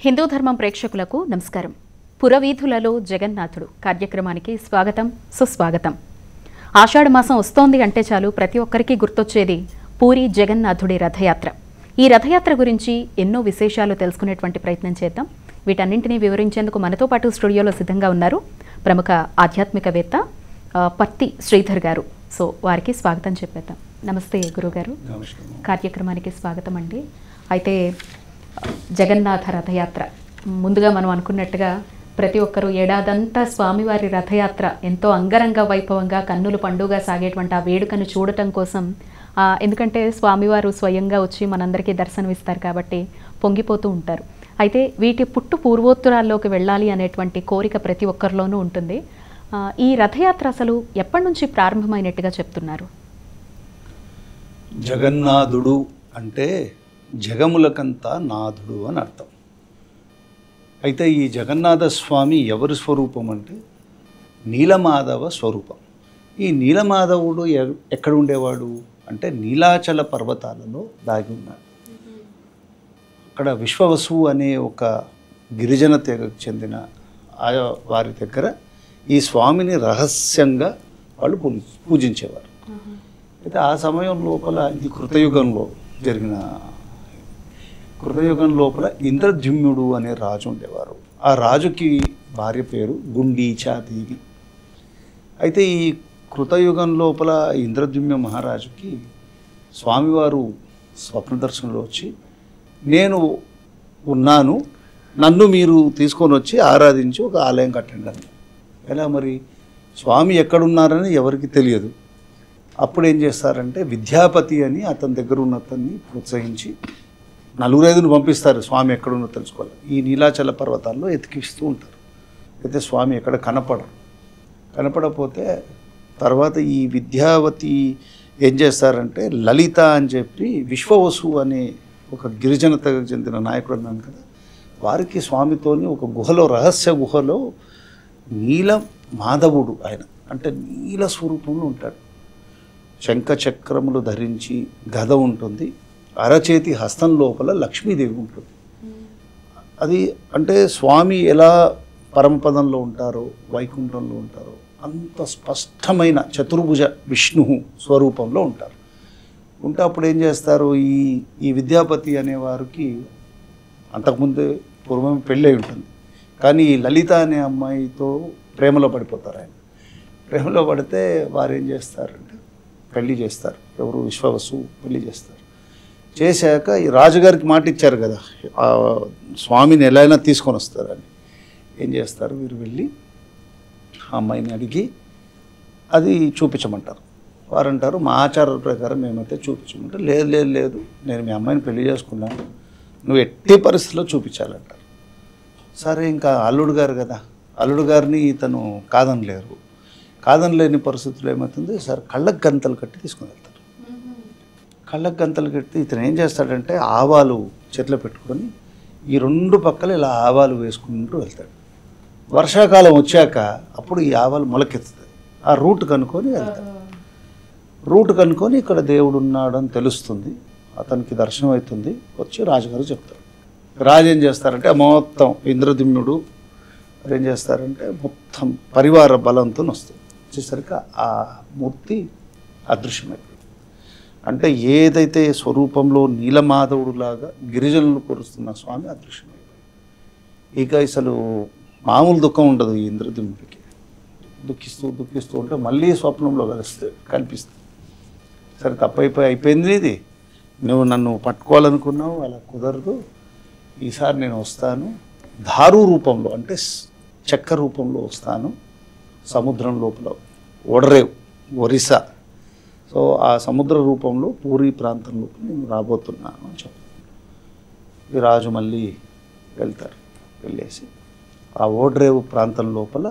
హిందూ ధర్మం ప్రేక్షకులకు నమస్కారం. పురవీధులలో జగన్నాథుడు కార్యక్రమానికి స్వాగతం, సుస్వాగతం. ఆషాఢ మాసం వస్తోంది అంటే చాలు ప్రతి ఒక్కరికి గుర్తొచ్చేది పూరి జగన్నాథుడి రథయాత్ర. ఈ రథయాత్ర గురించి ఎన్నో విశేషాలు తెలుసుకునేటువంటి ప్రయత్నం చేద్దాం. వీటన్నింటినీ వివరించేందుకు మనతో పాటు స్టూడియోలో సిద్ధంగా ఉన్నారు ప్రముఖ ఆధ్యాత్మికవేత్త పత్తి శ్రీధర్ గారు. సో వారికి స్వాగతం చెప్పేద్దాం. నమస్తే గురుగారు. కార్యక్రమానికి స్వాగతం అండి. అయితే జగన్నాథ రథయాత్ర ముందుగా మనం అనుకున్నట్టుగా ప్రతి ఒక్కరూ ఏడాదంతా స్వామివారి రథయాత్ర ఎంతో అంగరంగ వైభవంగా కన్నుల పండుగ సాగేటువంటి ఆ వేడుకను చూడటం కోసం, ఎందుకంటే స్వామివారు స్వయంగా వచ్చి మనందరికీ దర్శనమిస్తారు కాబట్టి పొంగిపోతూ ఉంటారు. అయితే వీటి పుట్టు పూర్వోత్తరాల్లోకి వెళ్ళాలి అనేటువంటి కోరిక ప్రతి ఒక్కరిలోనూ ఉంటుంది. ఈ రథయాత్ర అసలు ఎప్పటి నుంచి ప్రారంభమైనట్టుగా చెప్తున్నారు? జగన్నాథుడు అంటే జగములకంతా నాథుడు అని అర్థం. అయితే ఈ జగన్నాథ స్వామి ఎవరి స్వరూపం అంటే నీలమాధవ స్వరూపం. ఈ నీలమాధవుడు ఎక్కడ ఉండేవాడు అంటే నీలాచల పర్వతాలలో దాగి ఉన్నాడు. అక్కడ విశ్వవసువు అనే ఒక గిరిజన తెగకు చెందిన వారి దగ్గర ఈ స్వామిని రహస్యంగా వాళ్ళు పూజించేవారు. అయితే ఆ సమయం లోపల ఇది కృతయుగం లోపల ఇంద్రద్యుమ్నుడు అనే రాజు ఉండేవారు. ఆ రాజుకి భార్య పేరు గుండీచాదేవి. అయితే ఈ కృతయుగం లోపల ఇంద్రద్యుమ్న మహారాజుకి స్వామివారు స్వప్న దర్శనంలో వచ్చి, నేను ఉన్నాను, నన్ను మీరు తీసుకొని వచ్చి ఆరాధించి ఒక ఆలయం కట్టండి అని. ఎలా మరి స్వామి ఎక్కడున్నారని ఎవరికి తెలియదు. అప్పుడు ఏం చేస్తారంటే విద్యాపతి అని అతని దగ్గర ఉన్న అతన్ని ప్రోత్సహించి 4-5 పంపిస్తారు స్వామి ఎక్కడున్నో తెలుసుకోవాలి. ఈ నీలాచల పర్వతాల్లో ఎతికిస్తూ ఉంటారు. అయితే స్వామి ఎక్కడ కనపడపోతే తర్వాత ఈ విద్యావతి ఏం చేస్తారంటే లలిత అని చెప్పి విశ్వవసు అనే ఒక గిరిజన తెగకు చెందిన నాయకుడు అన్నాను కదా, వారికి స్వామితోని ఒక గుహలో, రహస్య గుహలో నీల మాధవుడు, ఆయన అంటే నీల స్వరూపంలో ఉంటాడు. శంఖ చక్రములు ధరించి గద ఉంటుంది, అరచేతి హస్తం లోపల లక్ష్మీదేవి ఉంటుంది. అది అంటే స్వామి ఎలా పరమపదంలో ఉంటారో, వైకుంఠంలో ఉంటారో అంత స్పష్టమైన చతుర్భుజ విష్ణు స్వరూపంలో ఉంటారు. ఉంటే అప్పుడు ఏం చేస్తారు, ఈ విద్యాపతి అనేవారికి అంతకుముందే పూర్వం పెళ్ళై ఉంటుంది. కానీ ఈ లలిత అనే అమ్మాయితో ప్రేమలో పడిపోతారు. ఆయన ప్రేమలో పడితే వారు ఏం చేస్తారంటే పెళ్లి చేస్తారు. ఎవరు? విశ్వవసు పెళ్లి చేస్తారు. చేశాక ఈ రాజుగారికి మాట ఇచ్చారు కదా స్వామిని ఎలా అయినా తీసుకొని వస్తారని. ఏం చేస్తారు, వీరు వెళ్ళి ఆ అమ్మాయిని అడిగి అది చూపించమంటారు. వారు అంటారు, మా ఆచారాల ప్రకారం మేమైతే చూపించమంటారు. లేదు, నేను మీ అమ్మాయిని పెళ్లి చేసుకున్నాను, నువ్వు ఎట్టి పరిస్థితుల్లో చూపించాలంటారు. సరే, ఇంకా అల్లుడు గారు కదా, అల్లుడు గారిని ఇతను కాదనలేని పరిస్థితుల్లో ఏమవుతుంది, సరే కళ్ళకు గంతలు కట్టి తీసుకుని వెళ్తారు. కళ్ళకు గంతలు కట్టి ఇతను ఏం చేస్తాడంటే ఆవాలు చేతిలో పెట్టుకొని ఈ 2 పక్కల ఇలా ఆవాలు వేసుకుంటూ వెళ్తాడు. వర్షాకాలం వచ్చాక అప్పుడు ఈ ఆవాలు మొలకెత్తుతాయి. ఆ రూట్ కనుక్కొని వెళ్తాడు. రూట్ కనుక్కొని ఇక్కడ దేవుడు ఉన్నాడని తెలుస్తుంది, అతనికి దర్శనం అవుతుంది. వచ్చి రాజుగారు చెప్తారు. రాజు ఏం చేస్తారంటే మొత్తం ఇంద్రద్యుమ్నుడు ఏం చేస్తారంటే మొత్తం పరివార బలంతో వస్తుంది. వచ్చేసరికి ఆ మూర్తి అదృశ్యమైపోయింది. అంటే ఏదైతే స్వరూపంలో నీలమాధవుడు లాగా గిరిజనులు కొరుస్తున్న స్వామి అదృశ్యమైపోయింది. ఇక అసలు మామూలు దుఃఖం ఉండదు ఈ ఇంద్రద్యుమ్నుడికి. దుఃఖిస్తూ ఉంటే మళ్ళీ స్వప్నంలో కనిపిస్తుంది. సరే, అయిపోయింది ఇది, నువ్వు నన్ను పట్టుకోవాలనుకున్నావు, అలా కుదరదు, ఈసారి నేను వస్తాను, దారు రూపంలో అంటే చెక్క రూపంలో వస్తాను, సముద్రం లోపల ఓడరేవు ఒరిస్సా, సో ఆ సముద్ర రూపంలో పూరి ప్రాంతం లోపల నేను రాబోతున్నాను అని చెప్తాను. ఈ రాజు మళ్ళీ వెళ్తారు. వెళ్ళేసి ఆ ఓడరేవు ప్రాంతం లోపల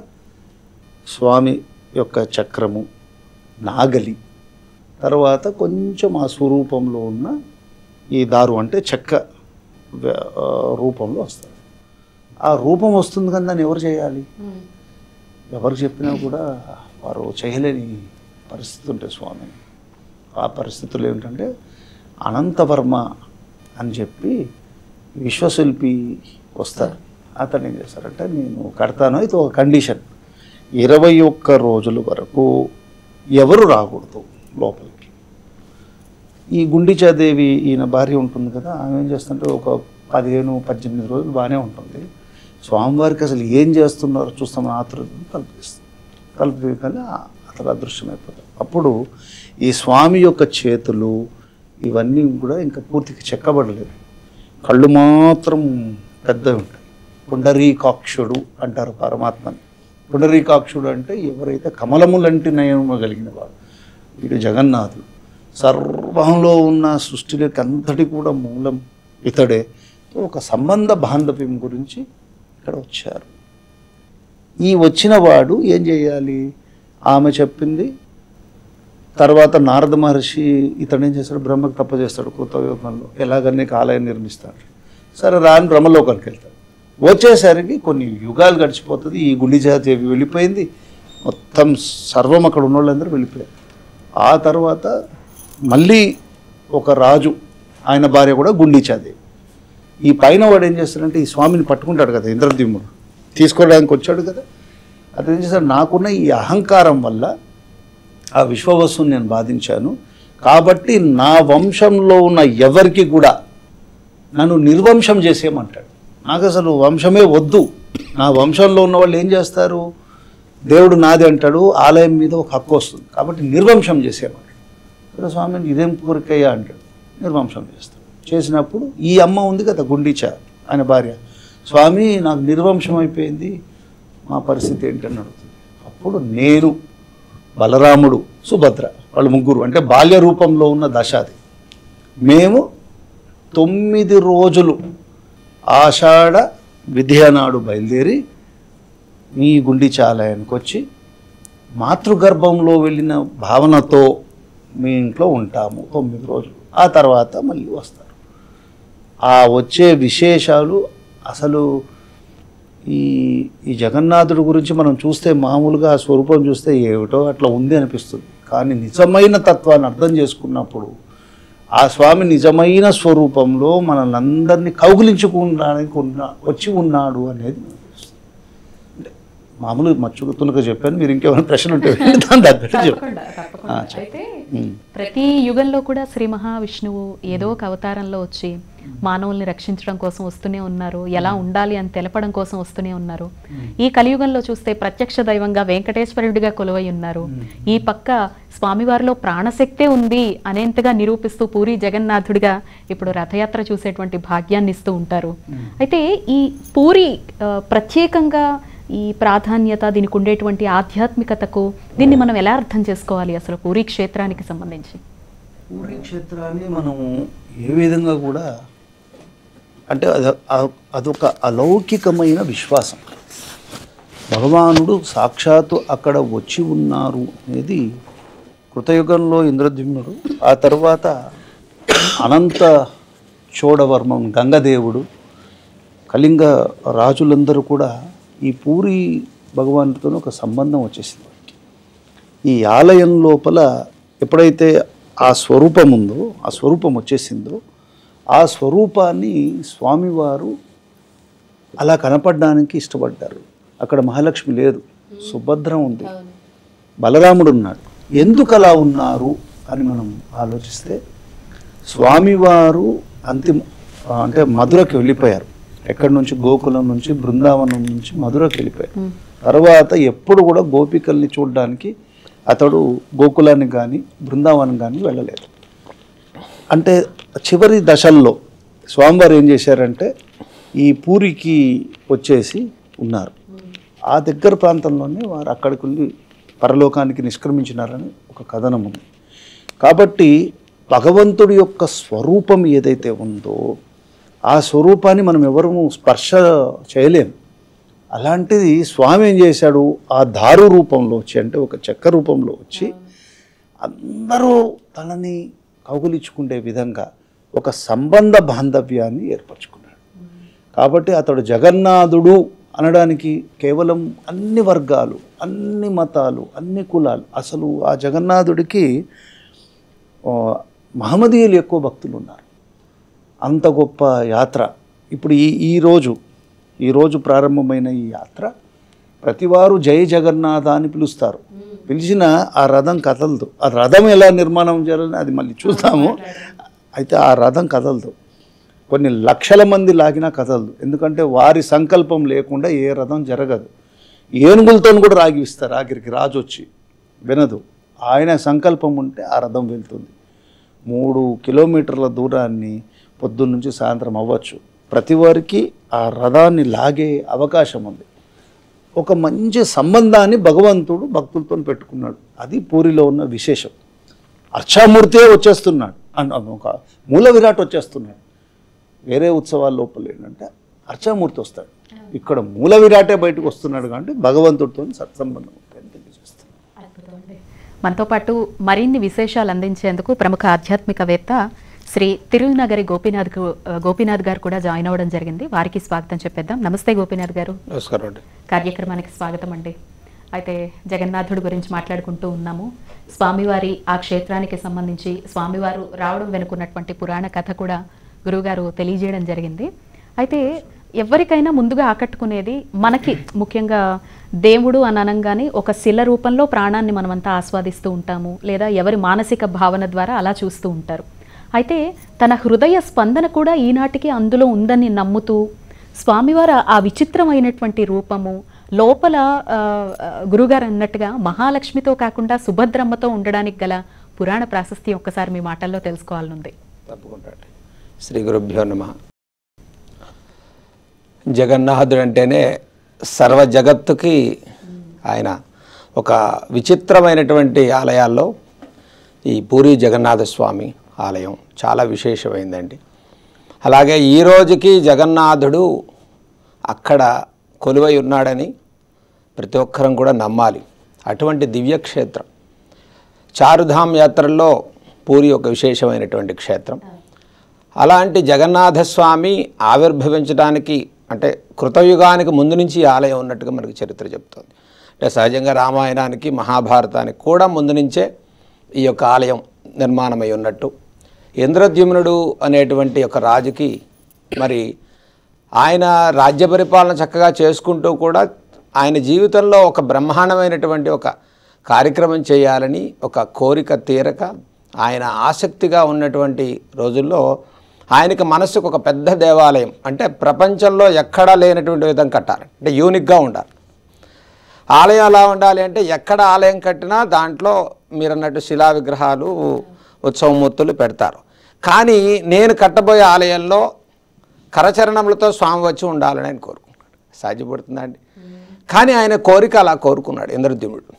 స్వామి యొక్క చక్రము, నాగలి, తర్వాత కొంచెం ఆ స్వరూపంలో ఉన్న ఈ దారు అంటే చెక్క రూపంలో వస్తారు. ఆ రూపం వస్తుంది కానీ దాన్ని ఎవరు చేయాలి? ఎవరు చెప్పినా కూడా వారు చేయలేని పరిస్థితి ఉంటుంది స్వామి. ఆ పరిస్థితులు ఏమిటంటే అనంతవర్మ అని చెప్పి విశ్వశిల్పి వస్తారు. అతను ఏం చేస్తారంటే నేను కడతాను, అయితే ఒక కండిషన్, 21 రోజుల వరకు ఎవరు రాకూడదు లోపలికి. ఈ గుండిచాదేవి ఈయన భార్య ఉంటుంది కదా, ఆమె ఏం చేస్తుంటే ఒక 15-18 రోజులు బాగానే ఉంటుంది. స్వామివారికి అసలు ఏం చేస్తున్నారో చూస్తామని ఆతృతను తలుపు కానీ అతను అదృశ్యమైపోతాడు. అప్పుడు ఈ స్వామి యొక్క చేతులు ఇవన్నీ కూడా ఇంకా పూర్తిగా చెక్కబడలేదు, కళ్ళు మాత్రం పెద్దవి ఉంటాయి. పుండరీకాక్షుడు అంటారు పరమాత్మని. పుండరీకాక్షుడు అంటే ఎవరైతే కమలములంటి నయనము కలిగిన వాడు, వీడు జగన్నాథుడు. సర్వంలో ఉన్న సృష్టిలోకి అంతటి కూడా మూలం ఇతడే. ఒక సంబంధ బాంధవ్యం గురించి ఇక్కడ వచ్చారు. ఈ వచ్చిన వాడు ఏం చేయాలి, ఆమె చెప్పింది. తర్వాత నారద మహర్షి ఇతడు ఏం చేస్తాడు, బ్రహ్మకు తప్పచేస్తాడు కృతయుగంలో, ఎలాగనే ఆలయం నిర్మిస్తాడు. సరే రాని బ్రహ్మలోకానికి వెళ్తాడు. వచ్చేసరికి కొన్ని యుగాలు గడిచిపోతుంది. ఈ గుండిచాదేవి వెళ్ళిపోయింది, మొత్తం సర్వం అక్కడ ఉన్న వాళ్ళందరూ వెళ్ళిపోయారు. ఆ తర్వాత మళ్ళీ ఒక రాజు, ఆయన భార్య కూడా గుండిచాదేవి. ఈ పైన వాడు ఏం చేస్తాడంటే ఈ స్వామిని పట్టుకుంటాడు కదా, ఇంద్రద్యుమ్నుడు తీసుకోవడానికి వచ్చాడు కదా, అతను ఏం చేస్తాడు, నాకున్న ఈ అహంకారం వల్ల ఆ విశ్వవస్తుని నేను బాధించాను, కాబట్టి నా వంశంలో ఉన్న ఎవరికి కూడా నన్ను నిర్వంశం చేసేయమంటాడు. నాకు అసలు వంశమే వద్దు, నా వంశంలో ఉన్న వాళ్ళు ఏం చేస్తారు, దేవుడు నాది అంటాడు, ఆలయం మీద ఒక హక్కు వస్తుంది, కాబట్టి నిర్వంశం చేసేయమంటాడు. ఇక్కడ స్వామిని ఇదేం కోరికయ్యా అంటాడు, నిర్వంశం చేస్తాడు. చేసినప్పుడు ఈ అమ్మ ఉంది కదా గుండిచ, ఆయన భార్య, స్వామి నాకు నిర్వంశం అయిపోయింది, మా పరిస్థితి ఏంటని అడుగుతుంది. అప్పుడు నేను, బలరాముడు, సుభద్ర, వాళ్ళు ముగ్గురు, అంటే బాల్య రూపంలో ఉన్న దశ అది, మేము 9 రోజులు ఆషాఢ విద్య నాడు బయలుదేరి మీ గుండిచాలయానికి వచ్చి మాతృగర్భంలో వెళ్ళిన భావనతో మీ ఇంట్లో ఉంటాము 9 రోజులు. ఆ తర్వాత మళ్ళీ వస్తారు. ఆ వచ్చే విశేషాలు అసలు ఈ జగన్నాథుడి గురించి మనం చూస్తే మామూలుగా ఆ స్వరూపం చూస్తే ఏమిటో అట్లా ఉంది అనిపిస్తుంది. కానీ నిజమైన తత్వాన్ని అర్థం చేసుకున్నప్పుడు ఆ స్వామి నిజమైన స్వరూపంలో మనల్ని అందరినీ కౌగిలించుకోవడానికి వచ్చి ఉన్నాడు అనేది అంటే మామూలు మచ్చుతునగా చెప్పాను. మీరు ఇంకేమైనా ప్రశ్న ఉంటే దాని తగ్గట్టు చెప్పండి. అయితే ప్రతి యుగంలో కూడా శ్రీ మహావిష్ణువు ఏదో ఒక అవతారంలో వచ్చి మానవుల్ని రక్షించడం కోసం వస్తూనే ఉన్నారు, ఎలా ఉండాలి అని తెలపడం కోసం వస్తూనే ఉన్నారు. ఈ కలియుగంలో చూస్తే ప్రత్యక్ష దైవంగా వెంకటేశ్వరుడిగా కొలువై ఉన్నారు. ఈ పక్క స్వామివారిలో ప్రాణశక్తే ఉంది అనేంతగా నిరూపిస్తూ పూరి జగన్నాథుడిగా ఇప్పుడు రథయాత్ర చూసేటువంటి భాగ్యాన్ని ఇస్తూ ఉంటారు. అయితే ఈ పూరి ప్రత్యేకంగా ఈ ప్రాధాన్యత, దీనికి ఉండేటువంటి ఆధ్యాత్మికతకు దీన్ని మనం ఎలా అర్థం చేసుకోవాలి అసలు పూరి క్షేత్రానికి సంబంధించి? పూరి క్షేత్రాన్ని మనం ఏ విధంగా కూడా అంటే అదొక అలౌకికమైన విశ్వాసం. భగవానుడు సాక్షాత్తు అక్కడ వచ్చి ఉన్నారు అనేది కృతయుగంలో ఇంద్రద్యుమ్నుడు, ఆ తర్వాత అనంత చోడవర్మం గంగదేవుడు, కళింగ రాజులందరూ కూడా ఈ పూరి భగవానుడితో ఒక సంబంధం వచ్చేసింది. ఈ ఆలయం లోపల ఎప్పుడైతే ఆ స్వరూపం ఉందో, ఆ స్వరూపం వచ్చేసిందో, ఆ స్వరూపాన్ని స్వామివారు అలా కనపడడానికి ఇష్టపడ్డారు. అక్కడ మహాలక్ష్మి లేదు, సుభద్ర ఉంది, బలరాముడు ఉన్నాడు. ఎందుకు అలా ఉన్నారు అని మనం ఆలోచిస్తే, స్వామివారు అంటే మధురకి వెళ్ళిపోయారు. ఎక్కడి నుంచి, గోకులం నుంచి, బృందావనం నుంచి మధురకి వెళ్ళిపోయారు. తర్వాత ఎప్పుడు కూడా గోపికల్ని చూడడానికి అతడు గోకులానికి కానీ బృందావనం కానీ వెళ్ళలేదు. అంటే చివరి దశల్లో స్వామివారు ఏం చేశారంటే ఈ పూరికి వచ్చేసి ఉన్నారు. ఆ దగ్గర ప్రాంతంలోనే వారు అక్కడికి వెళ్ళి పరలోకానికి నిష్క్రమించినారని ఒక కథనం ఉంది. కాబట్టి భగవంతుడి యొక్క స్వరూపం ఏదైతే ఉందో ఆ స్వరూపాన్ని మనం ఎవరు స్పర్శ చేయలేము. అలాంటిది స్వామి ఏం చేశాడు, ఆ దారు రూపంలో వచ్చి, అంటే ఒక చెక్క రూపంలో వచ్చి అందరూ తనని కౌగులించుకునే విధంగా ఒక సంబంధ బాంధవ్యాన్ని ఏర్పరచుకున్నాడు. కాబట్టి అతడు జగన్నాథుడు అనడానికి కేవలం అన్ని వర్గాలు, అన్ని మతాలు, అన్ని కులాలు, అసలు ఆ జగన్నాథుడికి మహమ్మదీయులు ఎక్కువ భక్తులు ఉన్నారు. అంత గొప్ప యాత్ర. ఇప్పుడు ఈరోజు ఈరోజు ప్రారంభమైన ఈ యాత్ర ప్రతివారు జై జగన్నాథ అని పిలుస్తారు. పిలిచిన ఆ రథం కదలదు. ఆ రథం ఎలా నిర్మాణం చేయాలని అది మళ్ళీ చూస్తాము. అయితే ఆ రథం కదలదు. కొన్ని లక్షల మంది లాగినా కదలదు. ఎందుకంటే వారి సంకల్పం లేకుండా ఏ రథం జరగదు. ఏనుగులతో కూడా రాగిస్తారు. ఆఖరికి రాజు వచ్చి వినదు. ఆయన సంకల్పం ఉంటే ఆ రథం వెళ్తుంది. 3 కిలోమీటర్ల దూరాన్ని పొద్దున్న నుంచి సాయంత్రం అవ్వచ్చు. ప్రతి వారికి ఆ రథాన్ని లాగే అవకాశం ఉంది. ఒక మంచి సంబంధాన్ని భగవంతుడు భక్తులతో పెట్టుకున్నాడు. అది పూరిలో ఉన్న విశేషం. అర్చామూర్తే వచ్చేస్తున్నాడు, ఒక మూల విరాట్ వచ్చేస్తున్నాడు. వేరే ఉత్సవాల లోపల ఏంటంటే అర్చామూర్తి వస్తాడు. ఇక్కడ మూల విరాటే బయటకు వస్తున్నాడు కాబట్టి భగవంతుడితో సత్సంబంధం తెలియజేస్తాడు. మనతో పాటు మరిన్ని విశేషాలు అందించేందుకు ప్రముఖ ఆధ్యాత్మికవేత్త శ్రీ తిరునగరి గోపీనాథ్ గారు కూడా జాయిన్ అవ్వడం జరిగింది. వారికి స్వాగతం చెప్పేద్దాం. నమస్తే గోపీనాథ్ గారు. నమస్కారం అండి. కార్యక్రమానికి స్వాగతం అండి. అయితే జగన్నాథుడి గురించి మాట్లాడుకుంటూ ఉన్నాము. స్వామివారి ఆ క్షేత్రానికి సంబంధించి స్వామివారు రావడం వెనుకున్నటువంటి పురాణ కథ కూడా గురువుగారు తెలియజేయడం జరిగింది. అయితే ఎవరికైనా ముందుగా ఆకట్టుకునేది మనకి ముఖ్యంగా దేవుడు అని అనగానే ఒక శిల రూపంలో ప్రాణాన్ని మనమంతా ఆస్వాదిస్తూ ఉంటాము, లేదా ఎవరి మానసిక భావన ద్వారా అలా చూస్తూ ఉంటారు. అయితే తన హృదయ స్పందన కూడా ఈనాటికి అందులో ఉందని నమ్ముతూ స్వామివారు ఆ విచిత్రమైనటువంటి రూపము లోపల గురుగారు అన్నట్టుగా మహాలక్ష్మితో కాకుండా సుభద్రమ్మతో ఉండడానికి గల పురాణ ప్రాశస్త్యం ఒక్కసారి మీ మాటల్లో తెలుసుకోవాలనుంది. తప్పకుండా. శ్రీ గురుభ్యో నమః. జగన్నాథుడు అంటేనే సర్వ జగత్తుకి ఆయన ఒక విచిత్రమైనటువంటి ఆలయాల్లో ఈ పూరీ జగన్నాథ స్వామి ఆలయం చాలా విశేషమైందండి. అలాగే ఈ రోజుకి జగన్నాథుడు అక్కడ కొలువై ఉన్నాడని ప్రతి ఒక్కరం కూడా నమ్మాలి. అటువంటి దివ్యక్షేత్రం చారుధామ్ యాత్రల్లో పూరి ఒక విశేషమైనటువంటి క్షేత్రం. అలాంటి జగన్నాథస్వామి ఆవిర్భవించడానికి అంటే కృతయుగానికి ముందు నుంచి ఈ ఆలయం ఉన్నట్టుగా మనకు చరిత్ర చెప్తుంది. అంటే సహజంగా రామాయణానికి మహాభారతానికి కూడా ముందు నుంచే ఈ యొక్క ఆలయం నిర్మాణమై ఉన్నట్టు. ఇంద్రద్యుమ్నుడు అనేటువంటి ఒక రాజుకి మరి ఆయన రాజ్య పరిపాలన చక్కగా చేసుకుంటూ కూడా ఆయన జీవితంలో ఒక బ్రహ్మాండమైనటువంటి ఒక కార్యక్రమం చేయాలని ఒక కోరిక తీరక ఆయన ఆసక్తిగా ఉన్నటువంటి రోజుల్లో ఆయనకి మనసుకు ఒక పెద్ద దేవాలయం అంటే ప్రపంచంలో ఎక్కడా లేనటువంటి విధంగా కట్టాలి. అంటే యూనిక్గా ఉండాలి. ఆలయం ఎలా ఉండాలి అంటే ఎక్కడ ఆలయం కట్టినా దాంట్లో మీరు అన్నట్టు శిలా విగ్రహాలు ఉత్సవమూర్తులు పెడతారు. కానీ నేను కట్టబోయే ఆలయంలో కరచరణములతో స్వామి వచ్చి ఉండాలని ఆయన కోరుకున్నాడు. సాధ్యపడుతుందా అండి? కానీ ఆయన కోరిక అలా కోరుకున్నాడు ఇంద్రద్యుమ్నుడు.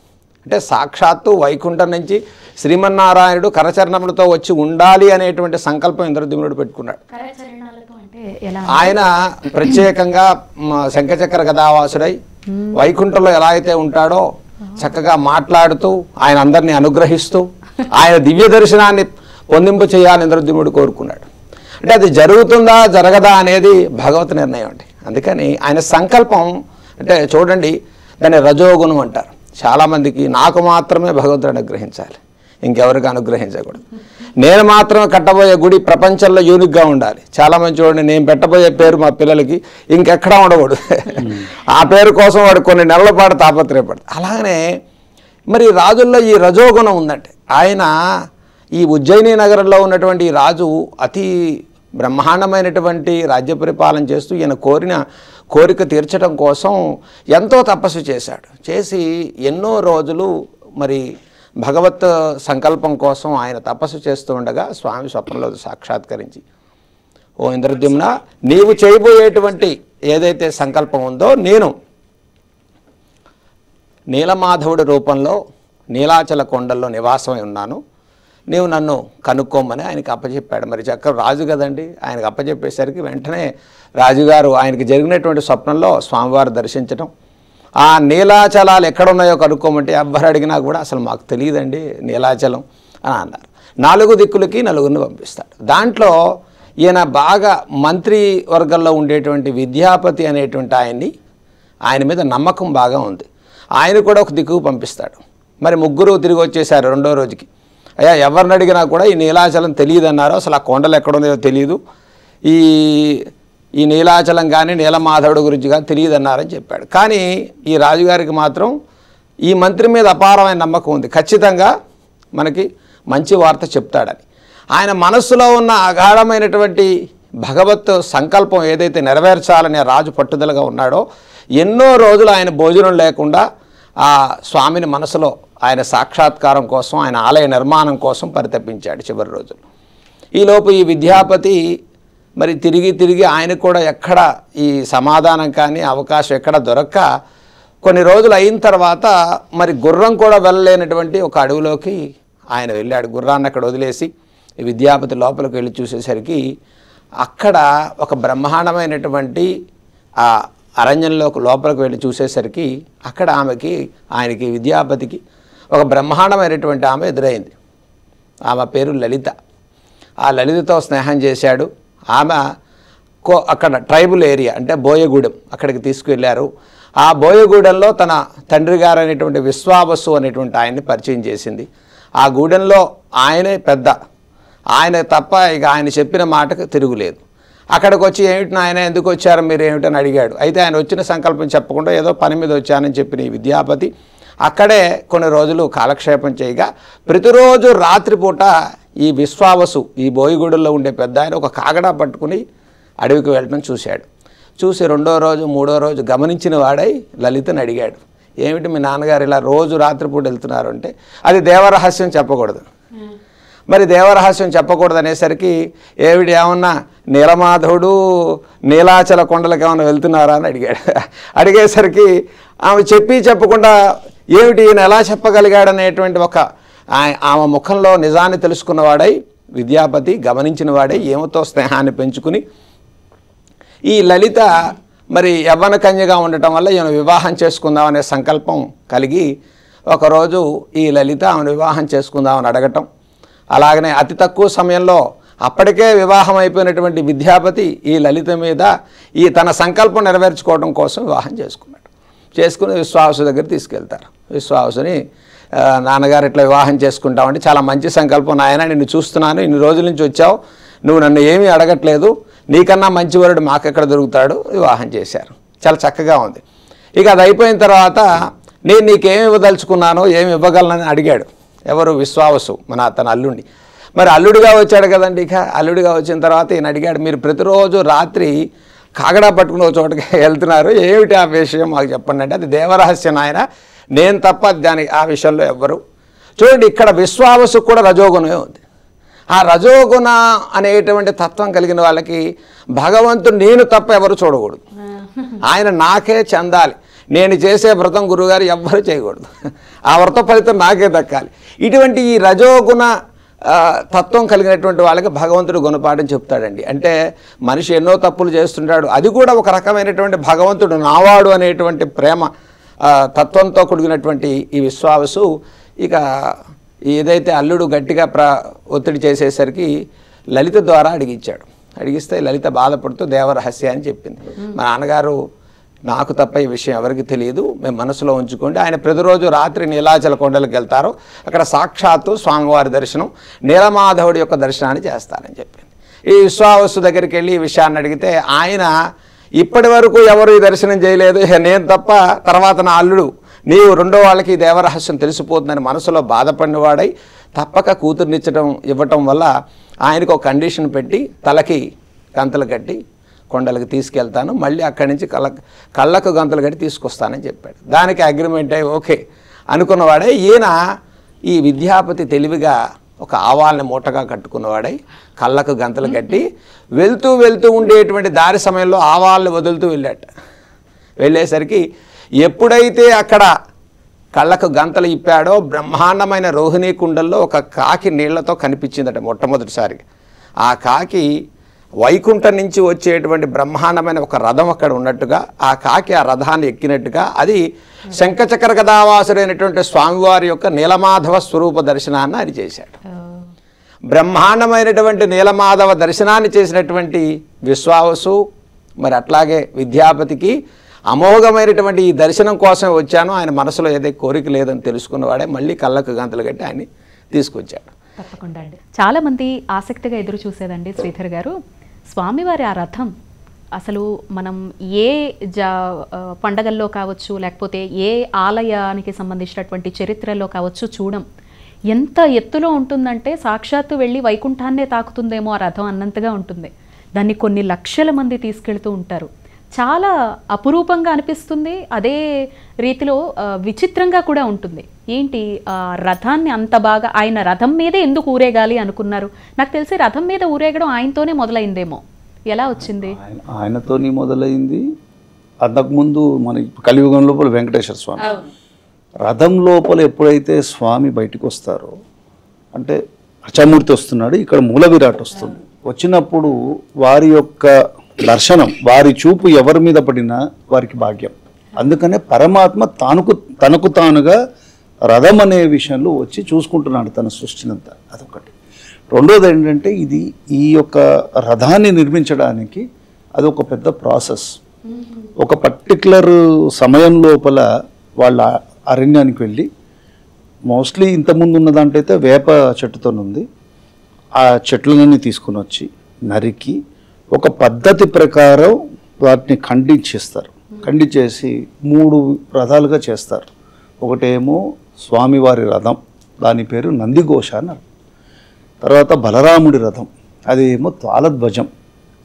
అంటే సాక్షాత్తు వైకుంఠం నుంచి శ్రీమన్నారాయణుడు కరచరణములతో వచ్చి ఉండాలి అనేటువంటి సంకల్పం ఇంద్రద్యుమ్నుడు పెట్టుకున్నాడు. ఆయన ప్రత్యేకంగా శంఖచక్ర గదావాసుడై వైకుంఠంలో ఎలా అయితే ఉంటాడో చక్కగా మాట్లాడుతూ ఆయన అందరినీ అనుగ్రహిస్తూ ఆయన దివ్య దర్శనాన్ని పొందింపు చేయాలని ఇంద్రద్యుమ్నుడు కోరుకున్నాడు. అంటే అది జరుగుతుందా జరగదా అనేది భగవత్ నిర్ణయం అండి. అందుకని ఆయన సంకల్పం అంటే చూడండి, దాన్ని రజోగుణం అంటారు. చాలామందికి నాకు మాత్రమే భగవంతుడు అనుగ్రహించాలి, ఇంకెవరికి అనుగ్రహించకూడదు. నేను మాత్రమే కట్టబోయే గుడి ప్రపంచంలో యూనిక్గా ఉండాలి. చాలామంది చూడండి, నేను పెట్టబోయే పేరు మా పిల్లలకి ఇంకెక్కడా ఉండకూడదు. ఆ పేరు కోసం వాడు కొన్ని నెలల పాటు తాపత్రయపడతాడు. అలాగనే మరి రాజుల్లో ఈ రజోగుణం ఉందంటే ఆయన ఈ ఉజ్జయిని నగరంలో ఉన్నటువంటి ఈ రాజు అతి బ్రహ్మాండమైనటువంటి రాజ్య పరిపాలన చేస్తూ ఈయన కోరిక తీర్చడం కోసం ఎంతో తపస్సు చేశాడు. చేసి ఎన్నో రోజులు మరి భగవత్ సంకల్పం కోసం ఆయన తపస్సు చేస్తూ ఉండగా స్వామి స్వప్నంలో సాక్షాత్కరించి, ఓ ఇంద్రద్యుమ్న, నీవు చేయబోయేటువంటి ఏదైతే సంకల్పం ఉందో నేను నీలమాధవుడి రూపంలో నీలాచల కొండల్లో నివాసమై ఉన్నాను, నీవు నన్ను కనుక్కోమని ఆయనకి అప్పచెప్పాడు. మరి చక్కగా రాజు కదండి, ఆయనకు అప్పచెప్పేసరికి వెంటనే రాజుగారు ఆయనకి జరిగినటువంటి స్వప్నంలో స్వామివారు దర్శించడం, ఆ నీలాచలాలు ఎక్కడున్నాయో కనుక్కోమంటే ఎవ్వరు అడిగినా కూడా అసలు మాకు తెలియదండి నీలాచలం అని అన్నారు. 4 దిక్కులకి నలుగురిని పంపిస్తాడు. దాంట్లో ఈయన బాగా మంత్రి వర్గంలో ఉండేటువంటి విద్యాపతి అనేటువంటి ఆయన మీద నమ్మకం బాగా ఉంది. ఆయన కూడా ఒక దిక్కుకు పంపిస్తాడు. మరి 3 తిరిగి వచ్చేసారు 2వ రోజుకి. అయ్యా, ఎవరిని అడిగినా కూడా ఈ నీలాచలం తెలియదు అన్నారు, అసలు ఆ కొండలు ఎక్కడున్నాయో తెలియదు, ఈ ఈ నీలాచలం కానీ నీలమాధవుడి గురించి కానీ తెలియదన్నారని చెప్పాడు. కానీ ఈ రాజుగారికి మాత్రం ఈ మంత్రి మీద అపారమైన నమ్మకం ఉంది, ఖచ్చితంగా మనకి మంచి వార్త చెప్తాడని. ఆయన మనస్సులో ఉన్న అగాఢమైనటువంటి భగవత్ సంకల్పం ఏదైతే నెరవేర్చాలని రాజు పట్టుదలగా ఉన్నాడో, ఎన్నో రోజులు ఆయన భోజనం లేకుండా ఆ స్వామిని మనసులో ఆయన సాక్షాత్కారం కోసం, ఆయన ఆలయ నిర్మాణం కోసం పరితపించాడు చివరి రోజులు. ఈలోపు ఈ విద్యాపతి మరి తిరిగి ఆయనకు కూడా ఎక్కడ ఈ సమాధానం కానీ అవకాశం ఎక్కడ దొరక్క కొన్ని రోజులు అయిన తర్వాత మరి గుర్రం కూడా వెళ్ళలేనటువంటి ఒక అడవిలోకి ఆయన వెళ్ళాడు. గుర్రాన్ని అక్కడ వదిలేసి ఈ విద్యాపతి లోపలికి వెళ్ళి చూసేసరికి అక్కడ ఒక బ్రహ్మాండమైనటువంటి ఆ అరణ్యంలోకి లోపలికి వెళ్ళి చూసేసరికి అక్కడ ఆయనకి విద్యాపతికి ఒక బ్రహ్మాండమైనటువంటి ఆమె ఎదురైంది. ఆమె పేరు లలిత. ఆ లలితతో స్నేహం చేశాడు. ఆమె అక్కడ ట్రైబల్ ఏరియా అంటే బోయగూడెం అక్కడికి తీసుకువెళ్ళారు. ఆ బోయగూడెంలో తన తండ్రి గారు అనేటువంటి విశ్వావసు అనేటువంటి ఆయన్ని పరిచయం చేసింది. ఆ గూడెంలో ఆయనే పెద్ద, ఆయన తప్ప ఇక ఆయన చెప్పిన మాటకు తిరుగులేదు. అక్కడికి వచ్చి ఏమిటి నాయన ఎందుకు వచ్చారు మీరు ఏమిటని అడిగాడు. అయితే ఆయన వచ్చిన సంకల్పం చెప్పకుండా ఏదో పని మీద వచ్చానని చెప్పిన ఈ విద్యాపతి అక్కడే కొన్ని రోజులు కాలక్షేపం చేయగా ప్రతిరోజు రాత్రిపూట ఈ విశ్వావసు ఈ బోయిగూడెల్లో ఉండే పెద్ద ఆయన ఒక కాగడా పట్టుకుని అడవికి వెళ్ళడం చూశాడు. చూసి రెండో రోజు మూడో రోజు గమనించిన వాడై లలితని అడిగాడు, ఏమిటి మీ నాన్నగారు ఇలా రోజు రాత్రిపూట వెళ్తున్నారు అంటే, అది దేవరహస్యం చెప్పకూడదు. మరి దేవరహస్యం చెప్పకూడదు అనేసరికి ఏమిటి ఏమన్నా నీలమాధవుడు నీలాచల కొండలకు ఏమన్నా వెళ్తున్నారా అని అడిగాడు. అడిగేసరికి ఆమె చెప్పకుండా ఏమిటి ఈయన ఎలా చెప్పగలిగాడు అనేటువంటి ఒక ఆమె ముఖంలో నిజాన్ని తెలుసుకున్నవాడై విద్యాపతి గమనించిన వాడై ఏమతో స్నేహాన్ని పెంచుకుని ఈ లలిత మరి యవ్వన కన్యగా ఉండటం వల్ల ఈయన వివాహం చేసుకుందామనే సంకల్పం కలిగి ఒకరోజు ఈ లలిత ఆమెను వివాహం చేసుకుందామని అడగటం, అలాగనే అతి తక్కువ సమయంలో అప్పటికే వివాహం అయిపోయినటువంటి విద్యాపతి ఈ లలిత మీద ఈ తన సంకల్పం నెరవేర్చుకోవడం కోసం వివాహం చేసుకున్నాడు. చేసుకుని విశ్వావసు దగ్గర తీసుకెళ్తారు. విశ్వావసుని నాన్నగారు ఇట్లా వివాహం చేసుకుంటామంటే, చాలా మంచి సంకల్పం నాయన, నిన్ను చూస్తున్నాను, ఇన్ని రోజుల నుంచి వచ్చావు, నువ్వు నన్ను ఏమీ అడగట్లేదు, నీకన్నా మంచి వరుడు మాకెక్కడ దొరుకుతాడు. వివాహం చేశారు. చాలా చక్కగా ఉంది. ఇక అది అయిపోయిన తర్వాత నేను నీకేమి ఇవ్వదలుచుకున్నానో ఏమి ఇవ్వగలనని అడిగాడు. ఎవరు? విశ్వావసు, తన అల్లుండి. మరి అల్లుడిగా వచ్చాడు కదండి. ఇక అల్లుడిగా వచ్చిన తర్వాత ఈయన అడిగాడు, మీరు ప్రతిరోజు రాత్రి కాగడా పట్టుకుని ఒక చోటకి వెళ్తున్నారు, ఏమిటి ఆ విషయం మాకు చెప్పండి అంటే, అది దేవరహస్యం ఆయన, నేను తప్ప ఆ విషయంలో ఎవ్వరు. చూడండి, ఇక్కడ విశ్వావసు కూడా రజోగుణమే ఉంది. ఆ రజోగుణ అనేటువంటి తత్వం కలిగిన వాళ్ళకి భగవంతుడు నేను తప్ప ఎవరు చూడకూడదు, ఆయన నాకే చెందాలి, నేను చేసే వ్రతం గురువుగారు ఎవ్వరూ చేయకూడదు, ఆ వ్రత ఫలితం నాకే దక్కాలి. ఇటువంటి ఈ రజోగుణ తత్వం కలిగినటువంటి వాళ్ళకి భగవంతుడు గుణపాఠం చెప్తాడండి. అంటే మనిషి ఎన్నో తప్పులు చేస్తుంటాడు, అది కూడా ఒక రకమైనటువంటి భగవంతుడు నావాడు అనేటువంటి ప్రేమ తత్వంతో కూడినటువంటి ఈ విశ్వావసు ఇక ఏదైతే అల్లుడు గట్టిగా ఒత్తిడి చేసేసరికి లలిత ద్వారా అడిగిచ్చాడు. అడిగిస్తే లలిత బాధపడుతూ దేవరహస్య అని చెప్పింది. మా నాన్నగారు నాకు తప్ప ఈ విషయం ఎవరికి తెలియదు, మేము మనసులో ఉంచుకోండి. ఆయన ప్రతిరోజు రాత్రి నీలాచల కొండలకు వెళ్తారు, అక్కడ సాక్షాత్తు స్వామివారి దర్శనం, నీలమాధవుడి యొక్క దర్శనాన్ని చేస్తారని చెప్పింది. ఈ విశ్వావసు దగ్గరికి వెళ్ళి ఈ విషయాన్ని అడిగితే ఆయన ఇప్పటి వరకు ఎవరు ఈ దర్శనం చేయలేదు, నేను తప్ప, తర్వాత నా అల్లుడు, నీవు రెండో వాళ్ళకి దేవరహస్యం తెలిసిపోతుందని మనసులో బాధపడినవాడై తప్పక కూతుర్నిచ్చడం ఇవ్వటం వల్ల ఆయనకు ఒక కండిషన్ పెట్టి తలకి గంతలు కట్టి కొండలకు తీసుకెళ్తాను, మళ్ళీ అక్కడి నుంచి కళ్ళకు గంతలు కట్టి తీసుకొస్తానని చెప్పాడు. దానికి అగ్రిమెంట్ అయ్యి ఓకే అనుకున్నవాడే ఈయన ఈ విద్యాపతి తెలివిగా ఒక ఆవాల్ని మూటగా కట్టుకున్నవాడై కళ్ళకు గంతలు కట్టి వెళ్తూ ఉండేటువంటి దారి సమయంలో ఆవాల్ని వదులుతూ వెళ్ళాట. వెళ్ళేసరికి ఎప్పుడైతే అక్కడ కళ్ళకు గంతలు ఇప్పాడో బ్రహ్మాండమైన రోహిణీ కుండల్లో ఒక కాకి నీళ్లతో కనిపించిందట మొట్టమొదటిసారిగా. ఆ కాకి వైకుంఠం నుంచి వచ్చేటువంటి బ్రహ్మాండమైన ఒక రథం అక్కడ ఉన్నట్టుగా, ఆ కాకి ఆ రథాన్ని ఎక్కినట్టుగా, అది శంఖచక్ర గదావాసుడైనటువంటి స్వామివారి యొక్క నీలమాధవ స్వరూప దర్శనాన్ని ఆయన చేశాడు. బ్రహ్మాండమైనటువంటి నీలమాధవ దర్శనాన్ని చేసినటువంటి విశ్వావసు మరి అట్లాగే విద్యాపతికి అమోఘమైనటువంటి ఈ దర్శనం కోసం వచ్చాను, ఆయన మనసులో ఏదైతే కోరిక లేదని తెలుసుకున్నవాడే మళ్ళీ కళ్ళకు గంతలు కట్టి ఆయన్ని తీసుకొచ్చాడు. తప్పకుండా అండి. చాలామంది ఆసక్తిగా ఎదురు చూసేదండి శ్రీధర్ గారు, స్వామివారి ఆ రథం అసలు మనం ఏ పండగల్లో కావచ్చు, లేకపోతే ఏ ఆలయానికి సంబంధించినటువంటి చరిత్రలో కావచ్చు చూడం. ఎంత ఎత్తులో ఉంటుందంటే సాక్షాత్తు వెళ్ళి వైకుంఠాన్నే తాకుతుందేమో ఆ రథం అన్నంతగా ఉంటుంది. దాన్ని కొన్ని లక్షల మంది తీసుకెళ్తూ ఉంటారు. చాలా అపురూపంగా అనిపిస్తుంది, అదే రీతిలో విచిత్రంగా కూడా ఉంటుంది. ఏంటి రథాన్ని అంత బాగా, ఆయన రథం మీదే ఎందుకు ఊరేగాలి అనుకున్నారు? నాకు తెలిసి రథం మీద ఊరేగడం ఆయనతోనే మొదలైందేమో. ఎలా వచ్చింది? ఆయనతోని మొదలైంది. అంతకుముందు మన కలియుగం లోపల వెంకటేశ్వర స్వామి రథం లోపల ఎప్పుడైతే స్వామి బయటకు వస్తారో, అంటే అర్చామూర్తి వస్తున్నాడు, ఇక్కడ మూల విరాట్ వస్తుంది. వచ్చినప్పుడు వారి యొక్క దర్శనం, వారి చూపు ఎవరి మీద పడినా వారికి భాగ్యం. అందుకనే పరమాత్మ తనకు తానుగా రథం అనే విషయంలో వచ్చి చూసుకుంటున్నాడు తన సృష్టినంతా. అదొకటి. రెండోది ఏంటంటే ఈ యొక్క రథాన్ని నిర్మించడానికి అది ఒక పెద్ద ప్రాసెస్. ఒక పర్టికులర్ సమయం లోపల వాళ్ళ అరణ్యానికి వెళ్ళి, మోస్ట్లీ ఇంతకుముందు ఉన్న దాంట్లో అయితే వేప చెట్టుతో ఉంది, ఆ చెట్లన్నీ తీసుకుని వచ్చి నరికి ఒక పద్ధతి ప్రకారం వాటిని ఖండించేస్తారు. ఖండించేసి 3 రథాలుగా చేస్తారు. ఒకటేమో స్వామివారి రథం, దాని పేరు నందిఘోష అన్నారు. తర్వాత బలరాముడి రథం, అది ఏమో తాళధ్వజం.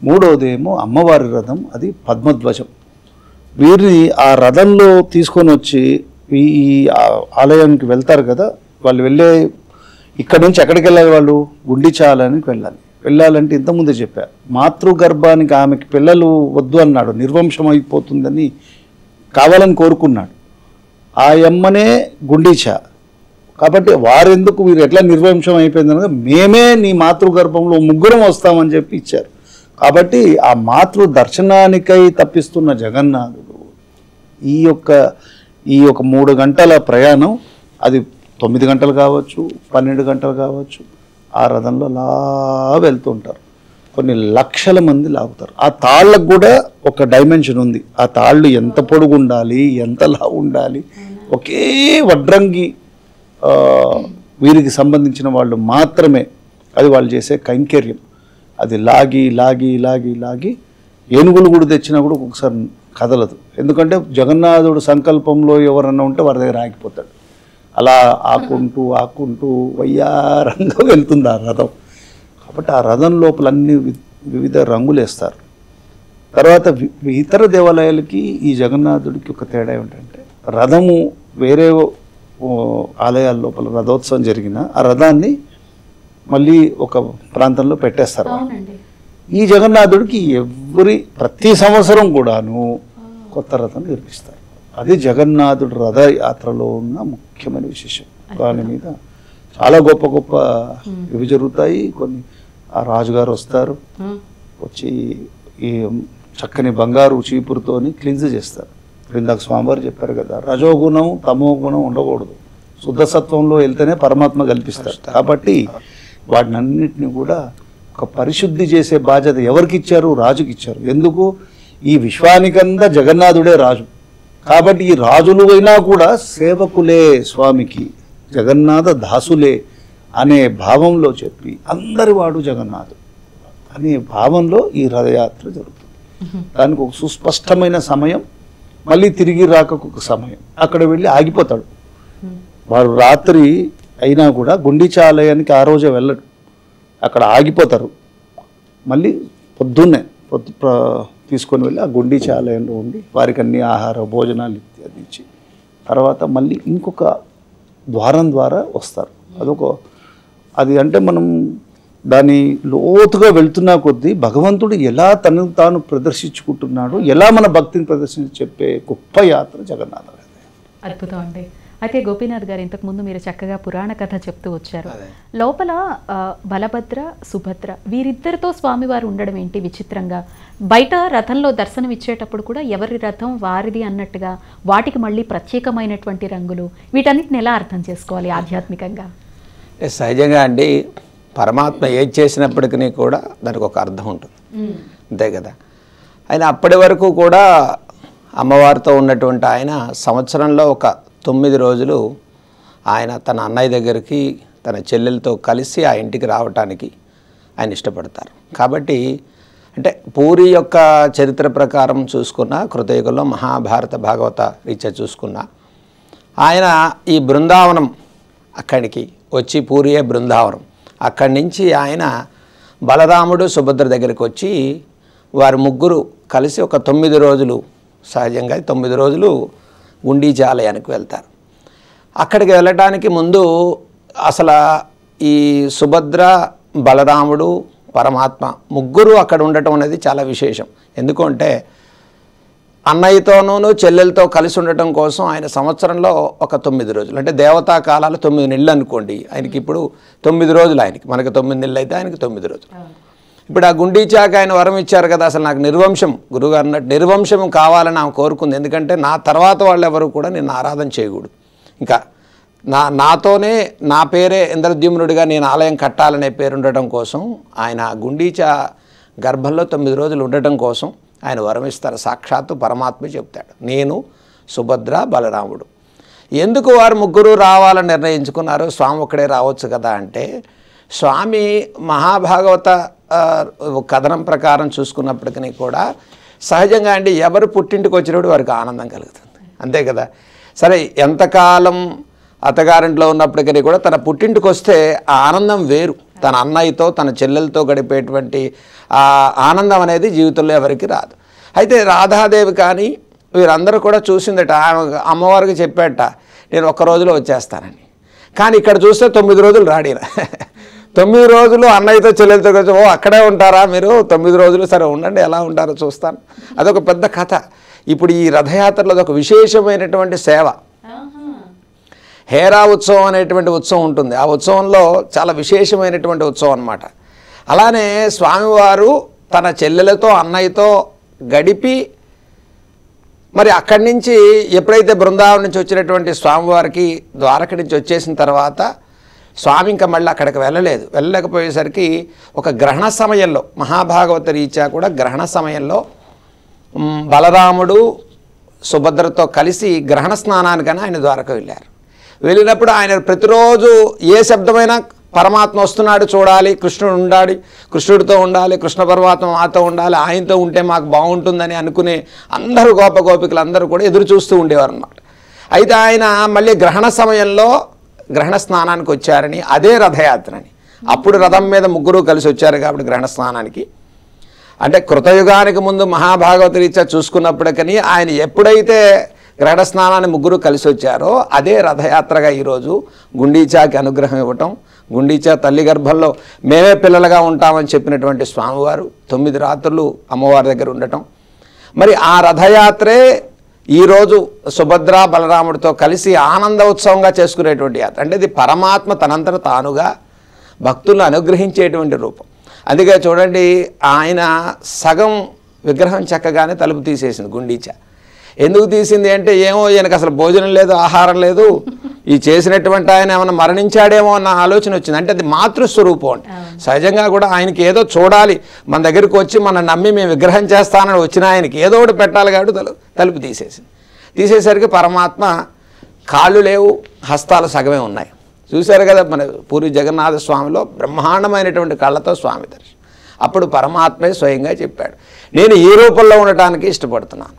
మూడవదేమో అమ్మవారి రథం, అది పద్మధ్వజం. వీరిని ఆ రథంలో తీసుకొని వచ్చి ఈ ఆలయానికి వెళ్తారు కదా, వాళ్ళు వెళ్ళే ఇక్కడ నుంచి ఎక్కడికి వెళ్ళాలి? వాళ్ళు గుండిచాలనికి వెళ్ళాలంటే ఇంతకుముందే చెప్పారు, మాతృగర్భానికి ఆమెకి పిల్లలు వద్దు అన్నాడు, నిర్వంశం అయిపోతుందని కావాలని కోరుకున్నాడు. ఆ అమ్మనే గుండిచా. కాబట్టి వారెందుకు, వీరు ఎట్లా నిర్వంశం అయిపోయిందనగా మేమే నీ మాతృగర్భంలో 3 వస్తామని చెప్పి ఇచ్చారు. కాబట్టి ఆ మాతృ దర్శనానికై తప్పిస్తున్న జగన్నాథుడు ఈ యొక్క 3 గంటల ప్రయాణం, అది 9 గంటలు కావచ్చు, 12 గంటలు కావచ్చు, ఆ రథంలో అలా వెళ్తుంటారు. కొన్ని లక్షల మంది లాగుతారు. ఆ తాళ్ళకు కూడా ఒక డైమెన్షన్ ఉంది. ఆ తాళ్ళు ఎంత పొడుగు ఉండాలి, ఎంతలా ఉండాలి, ఒకే వడ్రంగి వీరికి సంబంధించిన వాళ్ళు మాత్రమే, అది వాళ్ళు చేసే కైంకర్యం. అది లాగి లాగి లాగి లాగి ఏనుగులు కూడా తెచ్చినా కూడా ఒకసారి కదలదు. ఎందుకంటే జగన్నాథుడు సంకల్పంలో ఎవరన్నా ఉంటే వారి దగ్గర ఆగిపోతాడు. అలా ఆకుంటూ వయ్యారంగా వెళ్తుంది ఆ రథం. కాబట్టి ఆ రథం లోపల అన్ని వివిధ రంగులు వేస్తారు. తర్వాత ఇతర దేవాలయాలకి ఈ జగన్నాథుడికి ఒక తేడా ఏమిటంటే, రథము వేరే ఆలయాల లోపల రథోత్సవం జరిగిన ఆ రథాన్ని మళ్ళీ ఒక ప్రాంతంలో పెట్టేస్తారు. ఈ జగన్నాథుడికి ప్రతి సంవత్సరం కూడాను కొత్త రథం నిర్మిస్తారు. అది జగన్నాథుడు రథయాత్రలో ఉన్న ముఖ్యమైన విశేషం. దాని మీద చాలా గొప్ప గొప్ప ఇవి జరుగుతాయి. కొన్ని ఆ రాజుగారు వస్తారు, వచ్చి ఈ చక్కని బంగారు చీపురుతోని క్లీన్స్ చేస్తారు. ఇందాక స్వామివారు చెప్పారు కదా, రజోగుణం తమో గుణం ఉండకూడదు, శుద్ధ సత్వంలో వెళ్తేనే పరమాత్మ కల్పిస్తారు. కాబట్టి వాటిని అన్నిటిని కూడా ఒక పరిశుద్ధి చేసే బాధ్యత ఎవరికి ఇచ్చారు? రాజుకి ఇచ్చారు. ఎందుకు? ఈ విశ్వానికంతా జగన్నాథుడే రాజు. కాబట్టి ఈ రాజులు అయినా కూడా సేవకులే, స్వామికి జగన్నాథ దాసులే అనే భావంలో చెప్పి అందరి వాడు జగన్నాథుడు అనే భావంలో ఈ రథయాత్ర జరుగుతుంది. దానికి ఒక సుస్పష్టమైన సమయం, మళ్ళీ తిరిగి రాకకు ఒక సమయం. అక్కడ వెళ్ళి ఆగిపోతాడు. వారు రాత్రి అయినా కూడా గుండిచా ఆలయానికి ఆ రోజే వెళ్ళడు, అక్కడ ఆగిపోతారు. మళ్ళీ పొద్దున్నే తీసుకొని వెళ్ళి ఆ గుండిచా ఆలయంలో ఉండి వారికి అన్ని ఆహార భోజనాలు ఇత్యాది ఇచ్చి తర్వాత మళ్ళీ ఇంకొక ద్వారం ద్వారా వస్తారు. అది అంటే మనం దాని లోతుగా వెళ్తున్నా కొద్దీ భగవంతుడు ఎలా తనను తాను ప్రదర్శించుకుంటున్నాడు, ఎలా మన భక్తిని ప్రదర్శించి చెప్పే గొప్ప యాత్ర జగన్నాథ. అద్భుతం అండి. అయితే గోపీనాథ్ గారు, ఇంతకుముందు మీరు చక్కగా పురాణ కథ చెప్తూ వచ్చారు. లోపల బలభద్ర సుభద్ర వీరిద్దరితో స్వామివారు ఉండడం ఏంటి విచిత్రంగా? బయట రథంలో దర్శనం ఇచ్చేటప్పుడు కూడా ఎవరి రథం వారిది అన్నట్టుగా, వాటికి మళ్ళీ ప్రత్యేకమైనటువంటి రంగులు, వీటన్నిటిని ఎలా అర్థం చేసుకోవాలి ఆధ్యాత్మికంగా? సహజంగా అండి, పరమాత్మ ఏది చేసినప్పటికీ కూడా దానికి ఒక అర్థం ఉంటుంది, అంతే కదా. ఆయన అప్పటి వరకు కూడా అమ్మవారితో ఉన్నటువంటి ఆయన సంవత్సరంలో ఒక 9 రోజులు ఆయన తన అన్నయ్య దగ్గరికి తన చెల్లెలతో కలిసి ఆ ఇంటికి రావటానికి ఆయన ఇష్టపడతారు. కాబట్టి అంటే పూరి యొక్క చరిత్ర ప్రకారం చూసుకున్న కృతయుగంలో మహాభారత భాగవత రీత్యా చూసుకున్న ఆయన ఈ బృందావనం అక్కడికి వచ్చి పూరియే బృందావనం అక్కడి నుంచి ఆయన బలరాముడు సుభద్ర దగ్గరికి వచ్చి వారు ముగ్గురు కలిసి ఒక 9 రోజులు సహజంగా 9 రోజులు గుండీచా ఆలయానికి వెళ్తారు. అక్కడికి వెళ్ళటానికి ముందు అసలు ఈ సుభద్ర బలరాముడు పరమాత్మ ముగ్గురు అక్కడ ఉండటం అనేది చాలా విశేషం. ఎందుకంటే అన్నయ్యతోనూ చెల్లెలతో కలిసి ఉండటం కోసం ఆయన సంవత్సరంలో ఒక 9 రోజులు అంటే దేవతా కాలాలు 9 నెలలు అనుకోండి. ఆయనకి ఇప్పుడు 9 రోజులు, ఆయనకి మనకి 9 నెలలు అయితే ఆయనకి 9 రోజులు. ఇప్పుడు ఆ గుండీచాకి ఆయన వరం ఇచ్చారు కదా, అసలు నాకు నిర్వంశం గురుగారు అన్నట్టు నిర్వంశం కావాలని ఆమె కోరుకుంది. ఎందుకంటే నా తర్వాత వాళ్ళు ఎవరు కూడా నిన్ను ఆరాధన చేయకూడదు, ఇంకా నాతోనే నా పేరే ఇంద్రద్యుమ్నుడిగా నేను ఆలయం కట్టాలనే పేరు ఉండటం కోసం ఆయన గుండీచా గర్భంలో 9 రోజులు ఉండటం కోసం ఆయన వరం ఇస్తారు. సాక్షాత్తు పరమాత్మ చెప్తాడు, నేను సుభద్ర బలరాముడు. ఎందుకు వారు ముగ్గురు రావాలని నిర్ణయించుకున్నారు, స్వామి ఒక్కడే రావచ్చు కదా అంటే, స్వామి మహాభాగవత కథనం ప్రకారం చూసుకున్నప్పటికీ కూడా సహజంగా అండి ఎవరు పుట్టింటికి వచ్చినప్పుడు వారికి ఆనందం కలుగుతుంది, అంతే కదా. సరే ఎంతకాలం అత్తగారింట్లో ఉన్నప్పటికీ కూడా తన పుట్టింటికి వస్తే ఆ ఆనందం వేరు. తన అన్నయ్యతో తన చెల్లెలతో గడిపేటువంటి ఆ ఆనందం అనేది జీవితంలో ఎవరికి రాదు. అయితే రాధాదేవి కానీ వీరందరూ కూడా చూసిందట, అమ్మవారికి చెప్పాట నేను 1 రోజులో వచ్చేస్తానని. కానీ ఇక్కడ చూస్తే 9 రోజులు రాడిన 9 రోజులు అన్నయ్యతో చెల్లెలతో కలిసి అక్కడే ఉంటారా మీరు 9 రోజులు, సరే ఉండండి ఎలా ఉంటారో చూస్తాను. అదొక పెద్ద కథ. ఇప్పుడు ఈ రథయాత్రలో అదొక విశేషమైనటువంటి సేవ. హేరా ఉత్సవం అనేటువంటి ఉత్సవం ఉంటుంది. ఆ ఉత్సవంలో చాలా విశేషమైనటువంటి ఉత్సవం అన్నమాట. అలానే స్వామివారు తన చెల్లెలతో అన్నయ్యతో గడిపి మరి అక్కడి నుంచి ఎప్పుడైతే బృందావనం నుంచి వచ్చినటువంటి స్వామివారికి ద్వారక నుంచి వచ్చేసిన తర్వాత స్వామి ఇంకా మళ్ళీ అక్కడికి వెళ్ళలేకపోయేసరికి ఒక గ్రహణ సమయంలో మహాభాగవత రీత్యా కూడా గ్రహణ సమయంలో బలరాముడు సుభద్రతో కలిసి గ్రహణ స్నానానికని ఆయన ద్వారక వెళ్ళినప్పుడు ఆయన ప్రతిరోజు ఏ శబ్దమైనా పరమాత్మ వస్తున్నాడు చూడాలి, కృష్ణుడు ఉండాలి, కృష్ణుడితో ఉండాలి, కృష్ణ పరమాత్మ మాతో ఉండాలి, ఆయనతో ఉంటే మాకు బాగుంటుందని అనుకునే అందరూ గోపికలు అందరూ కూడా ఎదురు చూస్తూ ఉండేవారు అన్నమాట. అయితే ఆయన మళ్ళీ గ్రహణ సమయంలో గ్రహణ స్నానానికి వచ్చారని, అదే రథయాత్రని. అప్పుడు రథం మీద ముగ్గురు కలిసి వచ్చారు కాబట్టి గ్రహణ స్నానానికి, అంటే కృతయుగానికి ముందు మహాభాగవత రీత్యా చూసుకున్నప్పటికీ ఆయన ఎప్పుడైతే గ్రహణ స్నానాన్ని ముగ్గురు కలిసి వచ్చారో అదే రథయాత్రగా ఈరోజు గుండీచాకి అనుగ్రహం ఇవ్వటం, గుండీచా తల్లి గర్భంలో మేమే పిల్లలుగా ఉంటామని చెప్పినటువంటి స్వామివారు 9 రాత్రులు అమ్మవారి దగ్గర ఉండటం. మరి ఆ రథయాత్రే ఈరోజు సుభద్ర బలరాముడితో కలిసి ఆనంద ఉత్సవంగా చేసుకునేటువంటి యాత్ర. అంటే ఇది పరమాత్మ తనంతట తానుగా భక్తులను అనుగ్రహించేటువంటి రూపం. అందుకే చూడండి, ఆయన సగం విగ్రహం చక్కగానే తలుపు తీసేసింది గుండీచా. ఎందుకు తీసింది అంటే, ఏమో ఈయనకు అసలు భోజనం లేదు, ఆహారం లేదు, ఈ చేసినటువంటి ఆయన ఏమైనా మరణించాడేమో అన్న ఆలోచన వచ్చింది. అంటే అది మాతృస్వరూపం అండి. సహజంగా కూడా ఆయనకి ఏదో చూడాలి, మన దగ్గరికి వచ్చి మన నమ్మి మేము విగ్రహం చేస్తానని వచ్చిన ఆయనకి ఏదో ఒకటి పెట్టాలి కాబట్టి తలుపు తీసేసరికి పరమాత్మ కాళ్ళు లేవు, హస్తాలు సగమే ఉన్నాయి. చూశారు కదా మన పూరి జగన్నాథ స్వామిలో బ్రహ్మాండమైనటువంటి కళ్ళతో స్వామి దర్శనం. అప్పుడు పరమాత్మే స్వయంగా చెప్పాడు, నేను ఈ రూపంలో ఉండటానికి ఇష్టపడుతున్నాను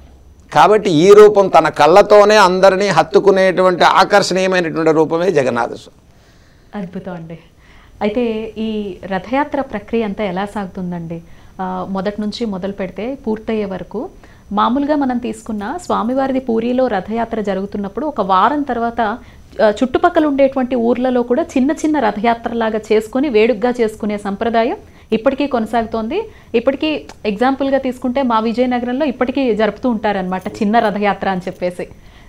కాబట్టి ఈ రూపం తన కళ్ళతోనే అందరినీ హత్తుకునేటువంటి ఆకర్షణీయమైనటువంటి రూపమే జగన్నాథ స్వామి. అద్భుతం అండి. అయితే ఈ రథయాత్ర ప్రక్రియ అంతా ఎలా సాగుతుందండి? మొదటి నుంచి మొదలు పెడితే పూర్తయ్యే వరకు మామూలుగా మనం తీసుకున్న స్వామివారిది పూరిలో రథయాత్ర జరుగుతున్నప్పుడు ఒక వారం తర్వాత చుట్టుపక్కల ఉండేటువంటి ఊర్లలో కూడా చిన్న చిన్న రథయాత్రలాగా చేసుకుని వేడుగ్గా చేసుకునే సంప్రదాయం ఇప్పటికీ కొనసాగుతోంది. ఇప్పటికీ ఎగ్జాంపుల్గా తీసుకుంటే మా విజయనగరంలో ఇప్పటికీ జరుపుతూ ఉంటారనమాట చిన్న రథయాత్ర అని చెప్పేసి.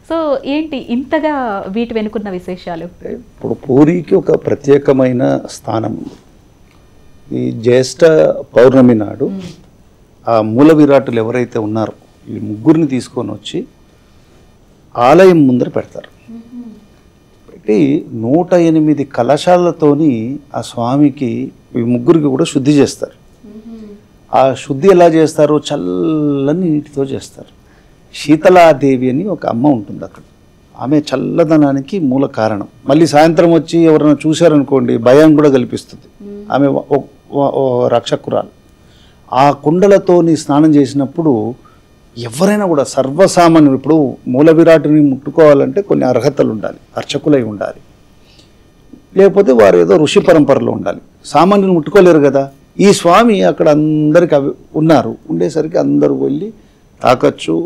సో ఏంటి ఇంతగా వీటి వెనుకున్న విశేషాలు? ఇప్పుడు పూరికి ఒక ప్రత్యేకమైన స్థానం ఉంది. ఈ జ్యేష్ఠ పౌర్ణమి నాడు ఆ మూల విరాటులు ఎవరైతే ఉన్నారో ఈ ముగ్గురిని తీసుకొని వచ్చి ఆలయం ముందర పెడతారు. పెట్టి 108 కలశాలతోని ఆ స్వామికి ఈ ముగ్గురికి కూడా శుద్ధి చేస్తారు. ఆ శుద్ధి ఎలా చేస్తారో చల్లని నీటితో చేస్తారు. శీతలాదేవి అని ఒక అమ్మ ఉంటుంది అక్కడ, ఆమె చల్లదనానికి మూల కారణం. మళ్ళీ సాయంత్రం వచ్చి ఎవరైనా చూశారనుకోండి భయం కూడా కల్పిస్తుంది. ఆమె రక్షకురాలు. ఆ కుండలతోని స్నానం చేసినప్పుడు ఎవరైనా కూడా సర్వసామాన్యులు, ఇప్పుడు మూల విరాటుని ముట్టుకోవాలంటే కొన్ని అర్హతలు ఉండాలి, అర్చకులై ఉండాలి, లేకపోతే వారు ఏదో ఋషి పరంపరలో ఉండాలి, సామాన్యులు ముట్టుకోలేరు కదా. ఈ స్వామి అక్కడ అందరికి అవి ఉన్నారు, ఉండేసరికి అందరూ వెళ్ళి తాకచ్చు,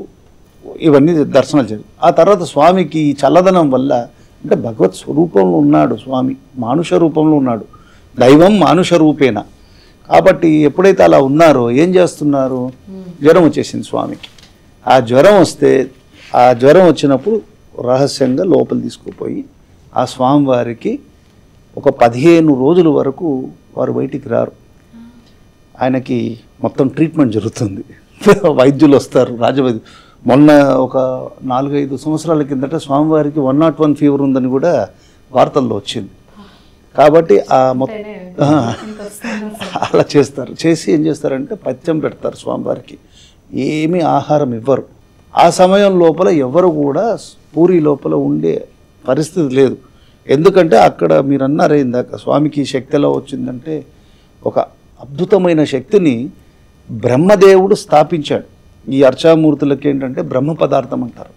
ఇవన్నీ దర్శనాలు చేయాలి. ఆ తర్వాత స్వామికి ఈ చల్లదనం వల్ల, అంటే భగవత్ స్వరూపంలో ఉన్నాడు స్వామి, మానుష రూపంలో ఉన్నాడు, దైవం మానుష రూపేణ. కాబట్టి ఎప్పుడైతే అలా ఉన్నారో ఏం చేస్తున్నారు, జ్వరం వచ్చేసింది స్వామికి. ఆ జ్వరం వస్తే, ఆ జ్వరం వచ్చినప్పుడు రహస్యంగా లోపల తీసుకుపోయి ఆ స్వామివారికి ఒక 15 రోజుల వరకు వారు బయటికి రారు. ఆయనకి మొత్తం ట్రీట్మెంట్ జరుగుతుంది, వైద్యులు వస్తారు, రాజవైద్యులు. మొన్న ఒక 4-5 సంవత్సరాల కిందట స్వామివారికి 101 ఫీవర్ ఉందని కూడా వార్తల్లో వచ్చింది. కాబట్టి అలా చేస్తారు. చేసి ఏం చేస్తారంటే పథ్యం పెడతారు స్వామివారికి, ఏమీ ఆహారం ఇవ్వరు. ఆ సమయం లోపల ఎవరు కూడా పూరి లోపల ఉండే పరిస్థితి లేదు. ఎందుకంటే అక్కడ మీరు అన్నారే ఇందాక, స్వామికి శక్తి ఎలా వచ్చిందంటే ఒక అద్భుతమైన శక్తిని బ్రహ్మదేవుడు స్థాపించాడు. ఈ అర్చామూర్తులకి ఏంటంటే బ్రహ్మ పదార్థం అంటారు.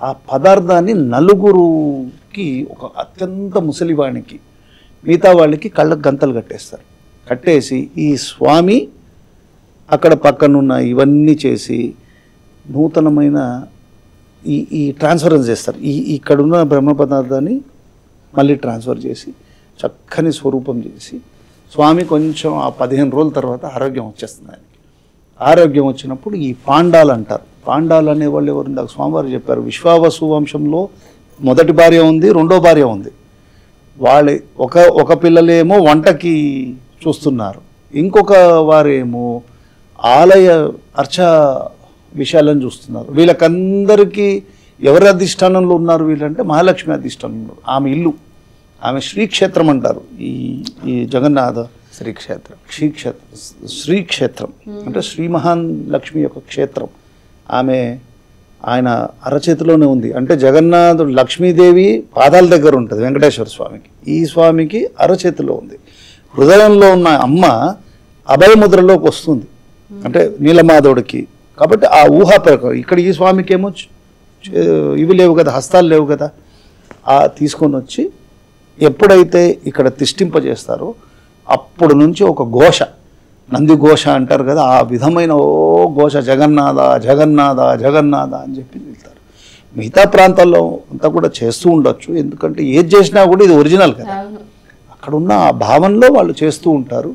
ఆ పదార్థాన్ని నలుగురుకి, ఒక అత్యంత ముసలివానికి, మిగతా వాళ్ళకి కళ్ళకు గంతలు కట్టేస్తారు. కట్టేసి ఈ స్వామి అక్కడ పక్కనున్న ఇవన్నీ చేసి నూతనమైన ఈ ట్రాన్స్ఫరెన్స్ చేస్తారు. ఇక్కడున్న బ్రహ్మ పదార్థాన్ని మళ్ళీ ట్రాన్స్ఫర్ చేసి చక్కని స్వరూపం చేసి స్వామి కొంచెం ఆ 15 రోజుల తర్వాత ఆరోగ్యం వచ్చేస్తుంది ఆయనకి. ఆరోగ్యం వచ్చినప్పుడు ఈ పాండాలు అంటారు. పాండాలు అనేవాళ్ళు ఎవరు, ఇందాక స్వామివారు చెప్పారు, విశ్వావసు వంశంలో మొదటి భార్య ఉంది, రెండో భార్య ఉంది. వాళ్ళ ఒక పిల్లలేమో వంటకి చూస్తున్నారు, ఇంకొక వారేమో ఆలయ అర్చ విషయాలను చూస్తున్నారు. వీళ్ళకందరికీ ఎవరి అధిష్టానంలో ఉన్నారు వీళ్ళంటే మహాలక్ష్మి అధిష్టానంలో ఉన్నారు. ఆమె ఇల్లు, ఆమె శ్రీక్షేత్రం అంటారు. ఈ జగన్నాథ శ్రీక్షేత్రం అంటే శ్రీ మహాన్ లక్ష్మి యొక్క క్షేత్రం. ఆయన అరచేతిలోనే ఉంది. అంటే జగన్నాథుడు, లక్ష్మీదేవి పాదాల దగ్గర ఉంటుంది వెంకటేశ్వర స్వామికి, ఈ స్వామికి అరచేతిలో ఉంది. హృదయంలో ఉన్న అమ్మ అభయముద్రలోకి వస్తుంది, అంటే నీలమాధవుడికి. కాబట్టి ఆ ఊహా ప్రకారం ఇక్కడ ఈ స్వామికి ఏమో ఇవి లేవు కదా, హస్తాలు లేవు కదా. తీసుకొని వచ్చి ఎప్పుడైతే ఇక్కడ తిష్టింపజేస్తారో అప్పుడు నుంచి ఒక ఘోష, నంది ఘోష అంటారు కదా, ఆ విధమైన ఘోష, జగన్నాథ జగన్నాథ జగన్నాథ అని చెప్పి వెళ్తారు. మిగతా ప్రాంతాల్లో అంతా కూడా చేస్తూ ఉండొచ్చు, ఎందుకంటే ఏది చేసినా కూడా ఇది ఒరిజినల్ కదా, అక్కడున్న ఆ భావనలో వాళ్ళు చేస్తూ ఉంటారు.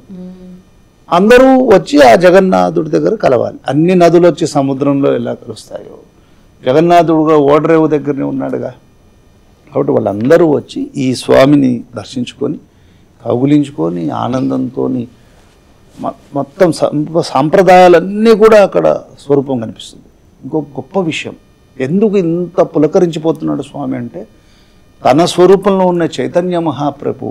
అందరూ వచ్చి ఆ జగన్నాథుడి దగ్గర కలవాలి. అన్ని నదులు వచ్చి సముద్రంలో ఎలా కలుస్తాయో, జగన్నాథుడుగా ఓడరేవు దగ్గరనే ఉన్నాడుగా. కాబట్టి వాళ్ళందరూ వచ్చి ఈ స్వామిని దర్శించుకొని కౌగులించుకొని ఆనందంతో మొత్తం సాంప్రదాయాలన్నీ కూడా అక్కడ స్వరూపం కనిపిస్తుంది. ఇంకొక గొప్ప విషయం, ఎందుకు ఇంత పులకరించిపోతున్నాడు స్వామి అంటే, తన స్వరూపంలో ఉన్న చైతన్య మహాప్రభు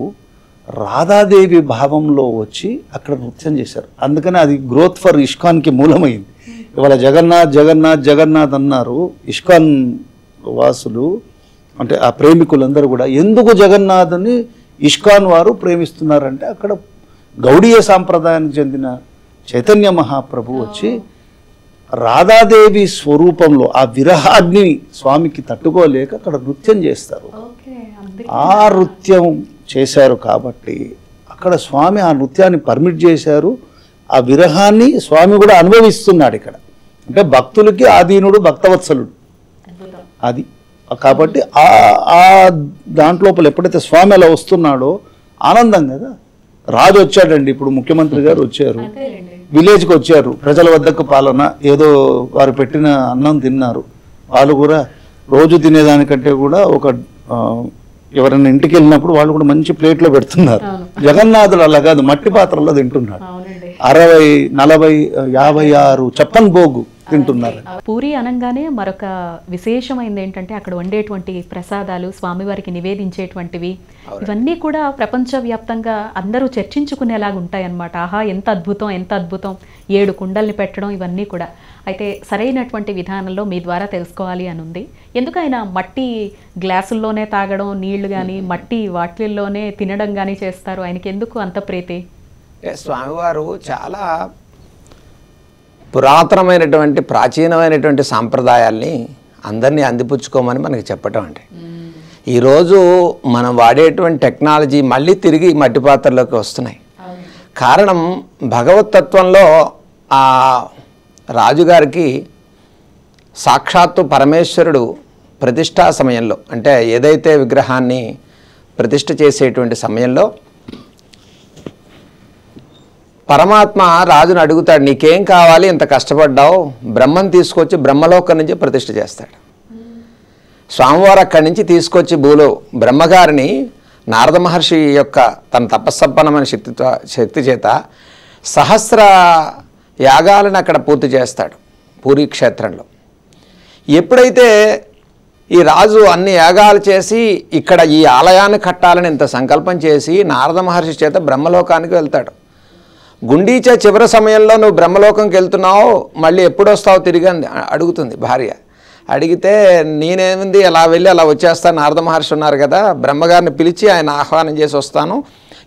రాధాదేవి భావంలో వచ్చి అక్కడ నృత్యం చేశారు. అందుకని అది గ్రోత్ ఫర్ ఇస్కాన్కి మూలమైంది. ఇవాళ జగన్నాథ్ జగన్నాథ్ జగన్నాథ్ అన్నారు. ఇస్కాన్ వాసులు అంటే ఆ ప్రేమికులందరూ కూడా ఎందుకు జగన్నాథుని ఇస్కాన్ వారు ప్రేమిస్తున్నారంటే, అక్కడ గౌడీయ సాంప్రదాయానికి చెందిన చైతన్య మహాప్రభు వచ్చి రాధాదేవి స్వరూపంలో ఆ విరహాగ్ని స్వామికి తట్టుకోలేక అక్కడ నృత్యం చేస్తారు. ఆ నృత్యం చేశారు కాబట్టి అక్కడ స్వామి ఆ నృత్యాన్ని పర్మిట్ చేశారు. ఆ విరహాన్ని స్వామి కూడా అనుభవిస్తున్నాడు ఇక్కడ. అంటే భక్తులకి ఆదీనుడు భక్తవత్సలుడు అది. కాబట్టి ఆ దాంట్లోపల ఎప్పుడైతే స్వామి అలా వస్తున్నాడో ఆనందం కదా. రాజు వచ్చాడండి, ఇప్పుడు ముఖ్యమంత్రి గారు వచ్చారు, విలేజ్కి వచ్చారు, ప్రజల వద్దకు పాలన, ఏదో వారు పెట్టిన అన్నం తిన్నారు. వాళ్ళు కూడా రోజు తినేదానికంటే కూడా ఒక ఎవరైనా ఇంటికి వెళ్ళినప్పుడు వాళ్ళు కూడా మంచి ప్లేట్లో పెడుతున్నారు. జగన్నాథుడు అలా కాదు, మట్టి పాత్రలో తింటున్నాడు. 60, 40, 56 చప్పన్ భోగు తింటున్నారు. పూరి అనగానే మరొక విశేషమైంది ఏంటంటే అక్కడ వండేటువంటి ప్రసాదాలు, స్వామివారికి నివేదించేటువంటివి, ఇవన్నీ కూడా ప్రపంచవ్యాప్తంగా అందరూ చర్చించుకునేలాగా ఉంటాయన్నమాట. ఆహా ఎంత అద్భుతం, ఎంత అద్భుతం, 7 కుండల్ని పెట్టడం, ఇవన్నీ కూడా. అయితే సరైనటువంటి విధానంలో మీ ద్వారా తెలుసుకోవాలి అని ఉంది. ఎందుకు ఆయన మట్టి గ్లాసుల్లోనే తాగడం, నీళ్లు కానీ మట్టి వాటిల్లోనే తినడం కానీ చేస్తారు? ఆయనకి ఎందుకు అంత ప్రీతి? స్వామివారు చాలా పురాతనమైనటువంటి ప్రాచీనమైనటువంటి సాంప్రదాయాల్ని అందరినీ అందిపుచ్చుకోమని మనకి చెప్పటం అంటే. ఈరోజు మనం వాడేటువంటి టెక్నాలజీ మళ్ళీ తిరిగి మట్టి పాత్రలోకి వస్తున్నాయి. కారణం భగవతత్వంలో ఆ రాజుగారికి సాక్షాత్తు పరమేశ్వరుడు ప్రతిష్టా సమయంలో, అంటే ఏదైతే విగ్రహాన్ని ప్రతిష్ఠ చేసేటువంటి సమయంలో పరమాత్మ రాజును అడుగుతాడు, నీకేం కావాలి, ఇంత కష్టపడ్డావు, బ్రహ్మను తీసుకొచ్చి బ్రహ్మలోకం నుంచి ప్రతిష్ఠ చేస్తాడు. స్వామివారు అక్కడి నుంచి తీసుకొచ్చి బ్రహ్మగారిని నారద మహర్షి యొక్క తన తపస్సంపన్నమైన శక్తి చేత సహస్ర యాగాలను అక్కడ పూర్తి చేస్తాడు పూరీ క్షేత్రంలో. ఎప్పుడైతే ఈ రాజు అన్ని యాగాలు చేసి ఇక్కడ ఈ ఆలయాన్ని కట్టాలని ఇంత సంకల్పం చేసి నారద మహర్షి చేత బ్రహ్మలోకానికి వెళ్తాడు. గుండీచా చివరి సమయంలో నువ్వు బ్రహ్మలోకంకి వెళ్తున్నావు, మళ్ళీ ఎప్పుడు వస్తావు తిరిగి అని అడుగుతుంది భార్య. అడిగితే నేనేమింది అలా వెళ్ళి అలా వచ్చేస్తాను, నారద మహర్షి ఉన్నారు కదా, బ్రహ్మగారిని పిలిచి ఆయన ఆహ్వానం చేసి వస్తాను,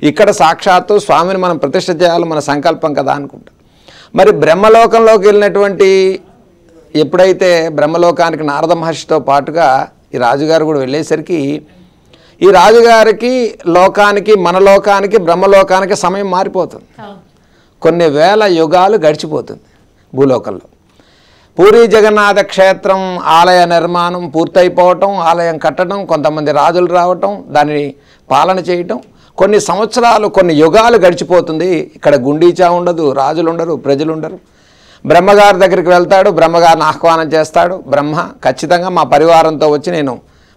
ఇక్కడ సాక్షాత్తు స్వామిని మనం ప్రతిష్ఠ చేయాలి మన సంకల్పం కదా అనుకుంటా. మరి బ్రహ్మలోకంలోకి వెళ్ళినటువంటి ఎప్పుడైతే బ్రహ్మలోకానికి నారద మహర్షితో పాటుగా ఈ రాజుగారు కూడా వెళ్ళేసరికి ఈ రాజుగారికి లోకానికి మన లోకానికి బ్రహ్మలోకానికి సమయం మారిపోతుంది. కొన్ని వేల యుగాలు గడిచిపోతుంది భూలోకంలో. పూరీ జగన్నాథ క్షేత్రం ఆలయ నిర్మాణం పూర్తయిపోవటం, ఆలయం కట్టడం, కొంతమంది రాజులు రావటం, దాన్ని పాలన చేయటం, కొన్ని సంవత్సరాలు కొన్ని యుగాలు గడిచిపోతుంది. ఇక్కడ గుండీచా ఉండదు, రాజులు ఉండరు, ప్రజలు ఉండరు. బ్రహ్మగారి దగ్గరికి వెళ్తాడు, బ్రహ్మగారిని ఆహ్వానం చేస్తాడు. బ్రహ్మ ఖచ్చితంగా మా పరివారంతో వచ్చి నేను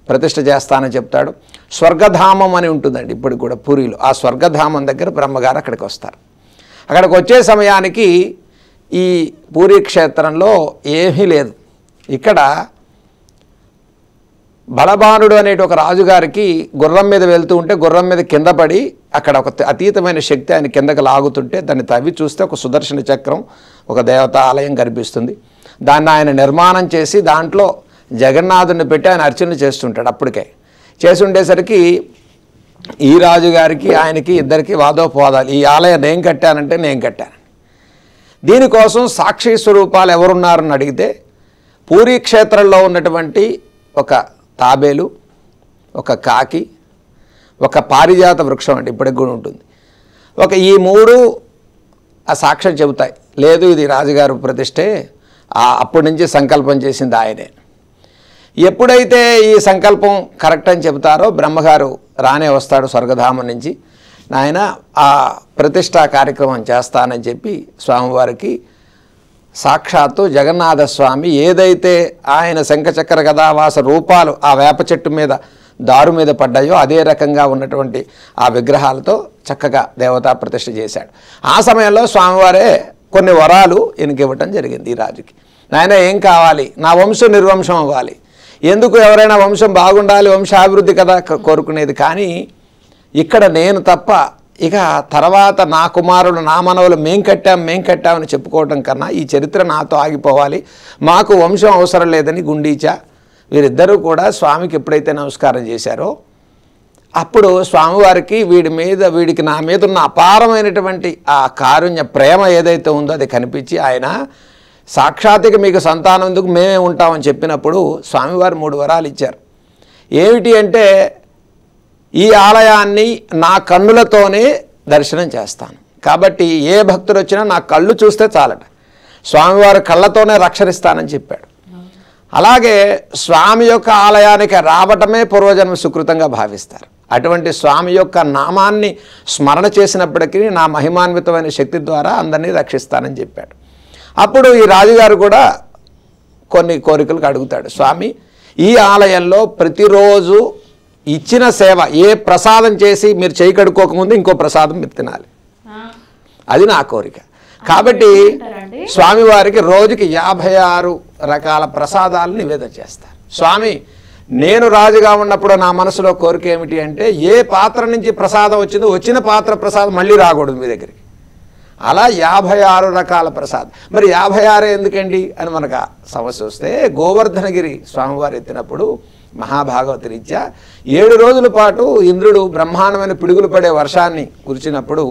ప్రతిష్ఠ చేస్తానని చెప్తాడు. స్వర్గధామం అని ఉంటుందండి ఇప్పటికి కూడా పూరిలో. ఆ స్వర్గధామం దగ్గర బ్రహ్మగారు అక్కడికి వస్తారు. అక్కడికి వచ్చే సమయానికి ఈ పూరీ క్షేత్రంలో ఏమీ లేదు. ఇక్కడ బలబానుడు అనేటి ఒక రాజుగారికి గుర్రం మీద వెళ్తూ ఉంటే గుర్రం మీద కింద పడి అక్కడ ఒక అతీతమైన శక్తి ఆయన కిందకి లాగుతుంటే దాన్ని తవ్వి చూస్తే ఒక సుదర్శన చక్రం, ఒక దేవతా ఆలయం కనిపిస్తుంది. దాన్ని ఆయన నిర్మాణం చేసి దాంట్లో జగన్నాథుని పెట్టి ఆయన అర్చన చేస్తుంటాడు. అప్పటికే చేసి ఉండేసరికి ఈ రాజుగారికి ఆయనకి ఇద్దరికి వాదోపవాదాలు. ఈ ఆలయం నేను కట్టానంటే నేను కట్టాను. దీనికోసం సాక్షి స్వరూపాలు ఎవరున్నారని అడిగితే పూరీ క్షేత్రంలో ఉన్నటువంటి ఒక తాబేలు, ఒక కాకి, ఒక పారిజాత వృక్షం అంటే ఇప్పటికి కూడా ఉంటుంది. ఈ మూడు ఆ సాక్ష్యం చెబుతాయి. లేదు ఇది రాజుగారు ప్రతిష్ఠే, అప్పటి నుంచి సంకల్పం చేసింది ఆయనే. ఎప్పుడైతే ఈ సంకల్పం కరెక్ట్ అని చెబుతారో బ్రహ్మగారు రానే వస్తాడు స్వర్గధామం నుంచి. నాయన ఆ ప్రతిష్టా కార్యక్రమం చేస్తానని చెప్పి స్వామివారికి సాక్షాత్తు జగన్నాథ స్వామి ఏదైతే ఆయన శంఖచక్ర గదావాస రూపాలు ఆ వేప చెట్టు మీద దారు మీద పడ్డాయో అదే రకంగా ఉన్నటువంటి ఆ విగ్రహాలతో చక్కగా దేవతా ప్రతిష్ఠ చేశాడు. ఆ సమయంలో స్వామివారే కొన్ని వరాలు ఇవ్వటం జరిగింది ఈ రాజుకి. నాయన ఏం కావాలి, నా వంశం నిర్వంశం అవ్వాలి. ఎందుకు ఎవరైనా వంశం బాగుండాలి, వంశాభివృద్ధి కదా కోరుకునేది. కానీ ఇక్కడ నేను తప్ప ఇక తర్వాత నా కుమారులు నా మనవలు మేం కట్టామని చెప్పుకోవటం కన్నా ఈ చరిత్ర నాతో ఆగిపోవాలి, మాకు వంశం అవసరం లేదని గుండీచా వీరిద్దరూ కూడా స్వామికి ఎప్పుడైతే నమస్కారం చేశారో అప్పుడు స్వామివారికి వీడికి నా మీద ఉన్న అపారమైనటువంటి ఆ కారుణ్య ప్రేమ ఏదైతే ఉందో అది కనిపించి ఆయన సాక్షాత్తుగా మీకు సంతానం ఎందుకు మేమే ఉంటామని చెప్పినప్పుడు స్వామివారు 3 వరాలు ఇచ్చారు. ఏమిటి అంటే ఈ ఆలయాన్ని నా కన్నులతోనే దర్శనం చేస్తాను, కాబట్టి ఏ భక్తుడు వచ్చినా నా కళ్ళు చూస్తే చాలట, స్వామివారి కళ్ళతోనే రక్షరిస్తానని చెప్పాడు. అలాగే స్వామి యొక్క ఆలయానికి రావటమే పూర్వజన్మ సుకృతంగా భావిస్తారు. అటువంటి స్వామి యొక్క నామాన్ని స్మరణ చేసినప్పటికీ నా మహిమాన్వితమైన శక్తి ద్వారా అందరినీ రక్షిస్తానని చెప్పాడు. అప్పుడు ఈ రాజుగారు కూడా కొన్ని కోరికలకు అడుగుతాడు. స్వామి ఈ ఆలయంలో ప్రతిరోజు ఇచ్చిన సేవ ఏ ప్రసాదం చేసి మీరు చేయి కడుక్కోకముందు ఇంకో ప్రసాదం మీరు తినాలి, అది నా కోరిక. కాబట్టి స్వామివారికి రోజుకి 56 రకాల ప్రసాదాలు నివేదన చేస్తారు. స్వామి నేను రాజుగా ఉన్నప్పుడు నా మనసులో కోరిక ఏమిటి అంటే ఏ పాత్ర నుంచి ప్రసాదం వచ్చిందో వచ్చిన పాత్ర ప్రసాదం మళ్ళీ రాకూడదు మీ దగ్గరికి. అలా 56 రకాల ప్రసాదం. మరి 56 ఎందుకండి అని మనకు సమస్య వస్తే గోవర్ధనగిరి స్వామివారు ఎత్తినప్పుడు మహాభాగవత రీత్యా 7 రోజుల పాటు ఇంద్రుడు బ్రహ్మాండమైన పిడుగులు పడే వర్షాన్ని కురిచినప్పుడు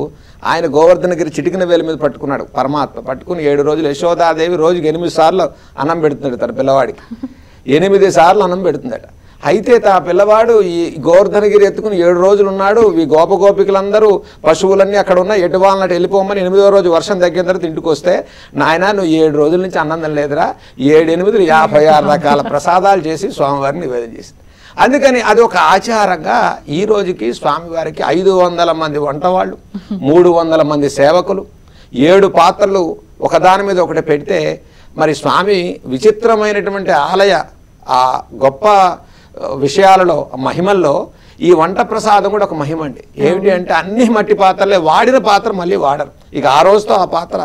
ఆయన గోవర్ధనగిరి చిటికిన వేల మీద పట్టుకున్నాడు పరమాత్మ. పట్టుకుని 7 రోజులు యశోదాదేవి రోజుకి 8 సార్లు అన్నం పెడుతున్నాడు తన పిల్లవాడికి. 8 సార్లు అన్నం పెడుతుందట. అయితే ఆ పిల్లవాడు ఈ గోవర్ధనగిరి ఎత్తుకుని 7 రోజులు ఉన్నాడు. ఈ గోపగోపికలందరూ పశువులన్నీ అక్కడ ఉన్న ఎటు వాళ్ళనట్టు వెళ్ళిపోమని 8వ రోజు వర్షం తగ్గిన తర్వాత ఇంటికి వస్తే, నాయన నువ్వు 7 రోజుల నుంచి అన్నం తినలేదురా, 7, 8, 56 రకాల ప్రసాదాలు చేసి స్వామివారిని నివేదన చేసింది. అందుకని అది ఒక ఆచారంగా ఈ రోజుకి స్వామివారికి 500 మంది వంటవాళ్ళు, 300 మంది సేవకులు, 7 పాత్రలు ఒకదాని మీద ఒకటి పెడితే, మరి స్వామి విచిత్రమైనటువంటి ఆలయ ఆ గొప్ప విషయాలలో మహిమల్లో ఈ వంట ప్రసాదం కూడా ఒక మహిమ అండి. ఏమిటి అంటే అన్ని మట్టి పాత్రలే, వాడిన పాత్ర మళ్ళీ వాడరు. ఇక ఆ రోజుతో ఆ పాత్ర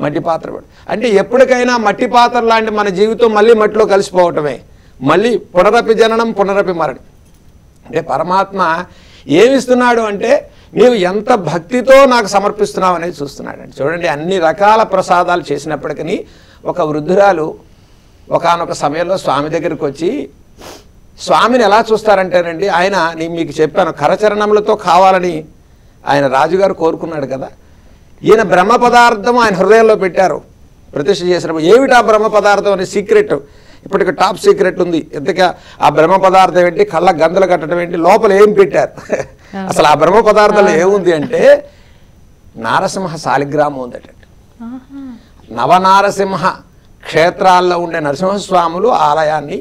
మట్టి పాత్ర అంటే ఎప్పటికైనా మట్టి పాత్ర లాంటి మన జీవితం మళ్ళీ మట్టిలో కలిసిపోవటమే. మళ్ళీ పునరపి జననం పునరపి మరణం. అంటే పరమాత్మ ఏమిస్తున్నాడు అంటే నీవు ఎంత భక్తితో నాకు సమర్పిస్తున్నావు అనేది చూస్తున్నాడు అండి. చూడండి, అన్ని రకాల ప్రసాదాలు చేసినప్పటికీ ఒక వృద్ధురాలు ఒకానొక సమయంలో స్వామి దగ్గరికి వచ్చి, స్వామిని ఎలా చూస్తారంటేనండి, ఆయన నేను మీకు చెప్పాను కరచరణములతో కావాలని ఆయన రాజుగారు కోరుకున్నాడు కదా. ఈయన బ్రహ్మ పదార్థం ఆయన హృదయంలో పెట్టారు ప్రతిష్ఠ చేసినప్పుడు. ఏమిటి ఆ బ్రహ్మ పదార్థం అనే సీక్రెట్ ఇప్పటికి టాప్ సీక్రెట్ ఉంది. ఎంతగా ఆ బ్రహ్మ పదార్థం ఏంటి, కళ్ళ గందలు కట్టడం ఏంటి, లోపల ఏం పెట్టారు అసలు ఆ బ్రహ్మ పదార్థంలో ఏముంది అంటే నారసింహ శాలిగ్రామం ఉందట. నవనారసింహ క్షేత్రాల్లో ఉండే నరసింహస్వాములు ఆలయాన్ని,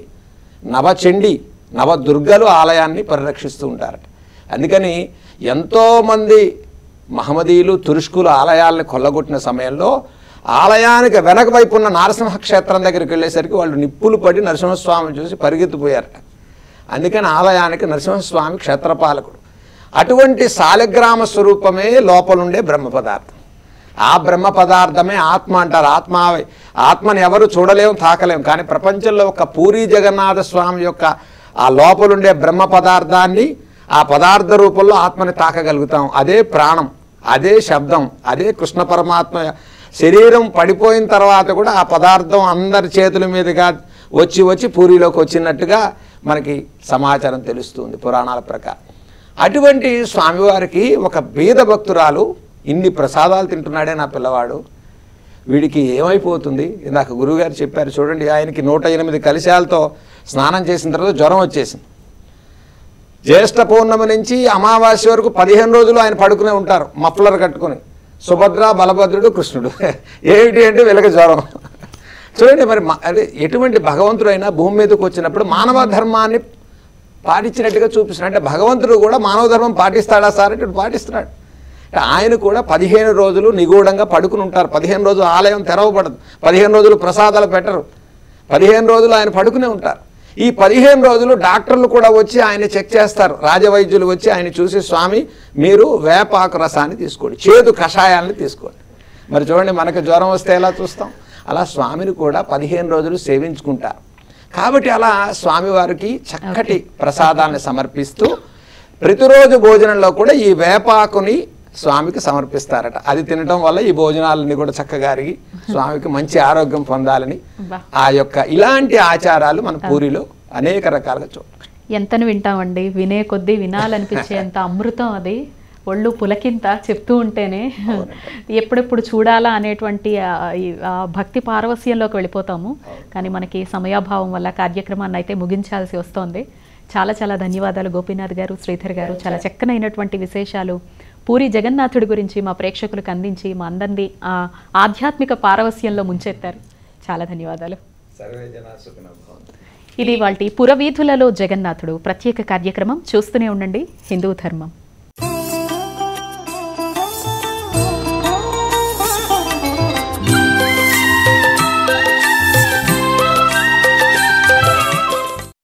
నవచండి నవదుర్గలు ఆలయాన్ని పరిరక్షిస్తూ ఉంటారట. అందుకని ఎంతోమంది మహమ్మదీయులు తురుష్కులు ఆలయాలను కొల్లగొట్టిన సమయంలో ఆలయానికి వెనక వైపు ఉన్న నారసింహ క్షేత్రం దగ్గరికి వెళ్ళేసరికి వాళ్ళు నిప్పులు పడి నరసింహస్వామిని చూసి పరిగెత్తిపోయారట. అందుకని ఆలయానికి నరసింహస్వామి క్షేత్రపాలకుడు. అటువంటి శాలిగ్రామ స్వరూపమే లోపలుండే బ్రహ్మ పదార్థం. ఆ బ్రహ్మ పదార్థమే ఆత్మ అంటారు. ఆత్మని ఎవరు చూడలేము, తాకలేము. కానీ ప్రపంచంలో ఒక పూరీ జగన్నాథ స్వామి యొక్క ఆ లోపలుండే బ్రహ్మ పదార్థాన్ని ఆ పదార్థ రూపంలో ఆత్మని తాకగలుగుతాం. అదే ప్రాణం, అదే శబ్దం, అదే కృష్ణ పరమాత్మ. శరీరం పడిపోయిన తర్వాత కూడా ఆ పదార్థం అందరి చేతుల మీదుగా వచ్చి పూరిలోకి వచ్చినట్టుగా మనకి సమాచారం తెలుస్తుంది పురాణాల ప్రకారం. అటువంటి స్వామివారికి ఒక బీద భక్తురాలు ఇన్ని ప్రసాదాలు తింటున్నాడే నా పిల్లవాడు, వీడికి ఏమైపోతుంది. ఇందాక గురువుగారు చెప్పారు చూడండి, ఆయనకి 108 కలశాలతో స్నానం చేసిన తర్వాత జ్వరం వచ్చేసింది. జ్యేష్ఠ పౌర్ణమి నుంచి అమావాస్య వరకు 15 రోజులు ఆయన పడుకునే ఉంటారు మఫ్లర్ కట్టుకుని. సుభద్ర, బలభద్రుడు, కృష్ణుడు. ఏమిటి అంటే వీళ్ళకి జ్వరం. చూడండి, మరి అదే ఎటువంటి భగవంతుడు అయినా భూమి మీదకి వచ్చినప్పుడు మానవ ధర్మాన్ని పాటించినట్టుగా చూపిస్తున్నాడు. అంటే భగవంతుడు కూడా మానవ ధర్మం పాటిస్తాడా సార్ అంటే పాటిస్తున్నాడు. ఆయన కూడా 15 రోజులు నిగూఢంగా పడుకుని ఉంటారు. 15 రోజులు ఆలయం తెరవబడదు, 15 రోజులు ప్రసాదాలు పెట్టరు, 15 రోజులు ఆయన పడుకునే ఉంటారు. ఈ 15 రోజులు డాక్టర్లు కూడా వచ్చి ఆయన చెక్ చేస్తారు. రాజవైద్యులు వచ్చి ఆయన చూసి, స్వామి మీరు వేపాకు రసాన్ని తీసుకోండి, చేదు కషాయాలను తీసుకోండి. మరి చూడండి, మనకు జ్వరం వస్తే ఎలా చూస్తాం, అలా స్వామిని కూడా 15 రోజులు సేవించుకుంటారు. కాబట్టి అలా స్వామివారికి చక్కటి ప్రసాదాన్ని సమర్పిస్తూ ప్రతిరోజు భోజనంలో కూడా ఈ వేపాకుని స్వామికి సమర్పిస్తారట. అది తినడం వల్ల ఈ భోజనాలన్నీ కూడా చక్కగా అరిగి స్వామికి మంచి ఆరోగ్యం పొందాలని ఆ యొక్క ఇలాంటి ఆచారాలు మన పూరిలో అనేక రకాలుగా చూడవచ్చు. ఎంతను వింటామండి, వినే కొద్దీ వినాలనిపించేంత అమృతం అది. ఒళ్ళు పులకింత చెప్తూ ఉంటేనే ఎప్పుడెప్పుడు చూడాలా అనేటువంటి భక్తి పారవస్యంలోకి వెళ్ళిపోతాము. కానీ మనకి సమయాభావం వల్ల కార్యక్రమాన్ని అయితే ముగించాల్సి వస్తోంది. చాలా చాలా ధన్యవాదాలు గోపీనాథ్ గారు, శ్రీధర్ గారు. చాలా చక్కనైనటువంటి విశేషాలు పూరి జగన్నాథుడి గురించి మా ప్రేక్షకులకు అందించి మా అందరినీ ఆధ్యాత్మిక పారవస్యంలో ముంచెత్తారు. చాలా ధన్యవాదాలు. ఇది వాల్టి పురవీధులలో జగన్నాథుడు ప్రత్యేక కార్యక్రమం. చూస్తూనే ఉండండి హిందూ ధర్మం.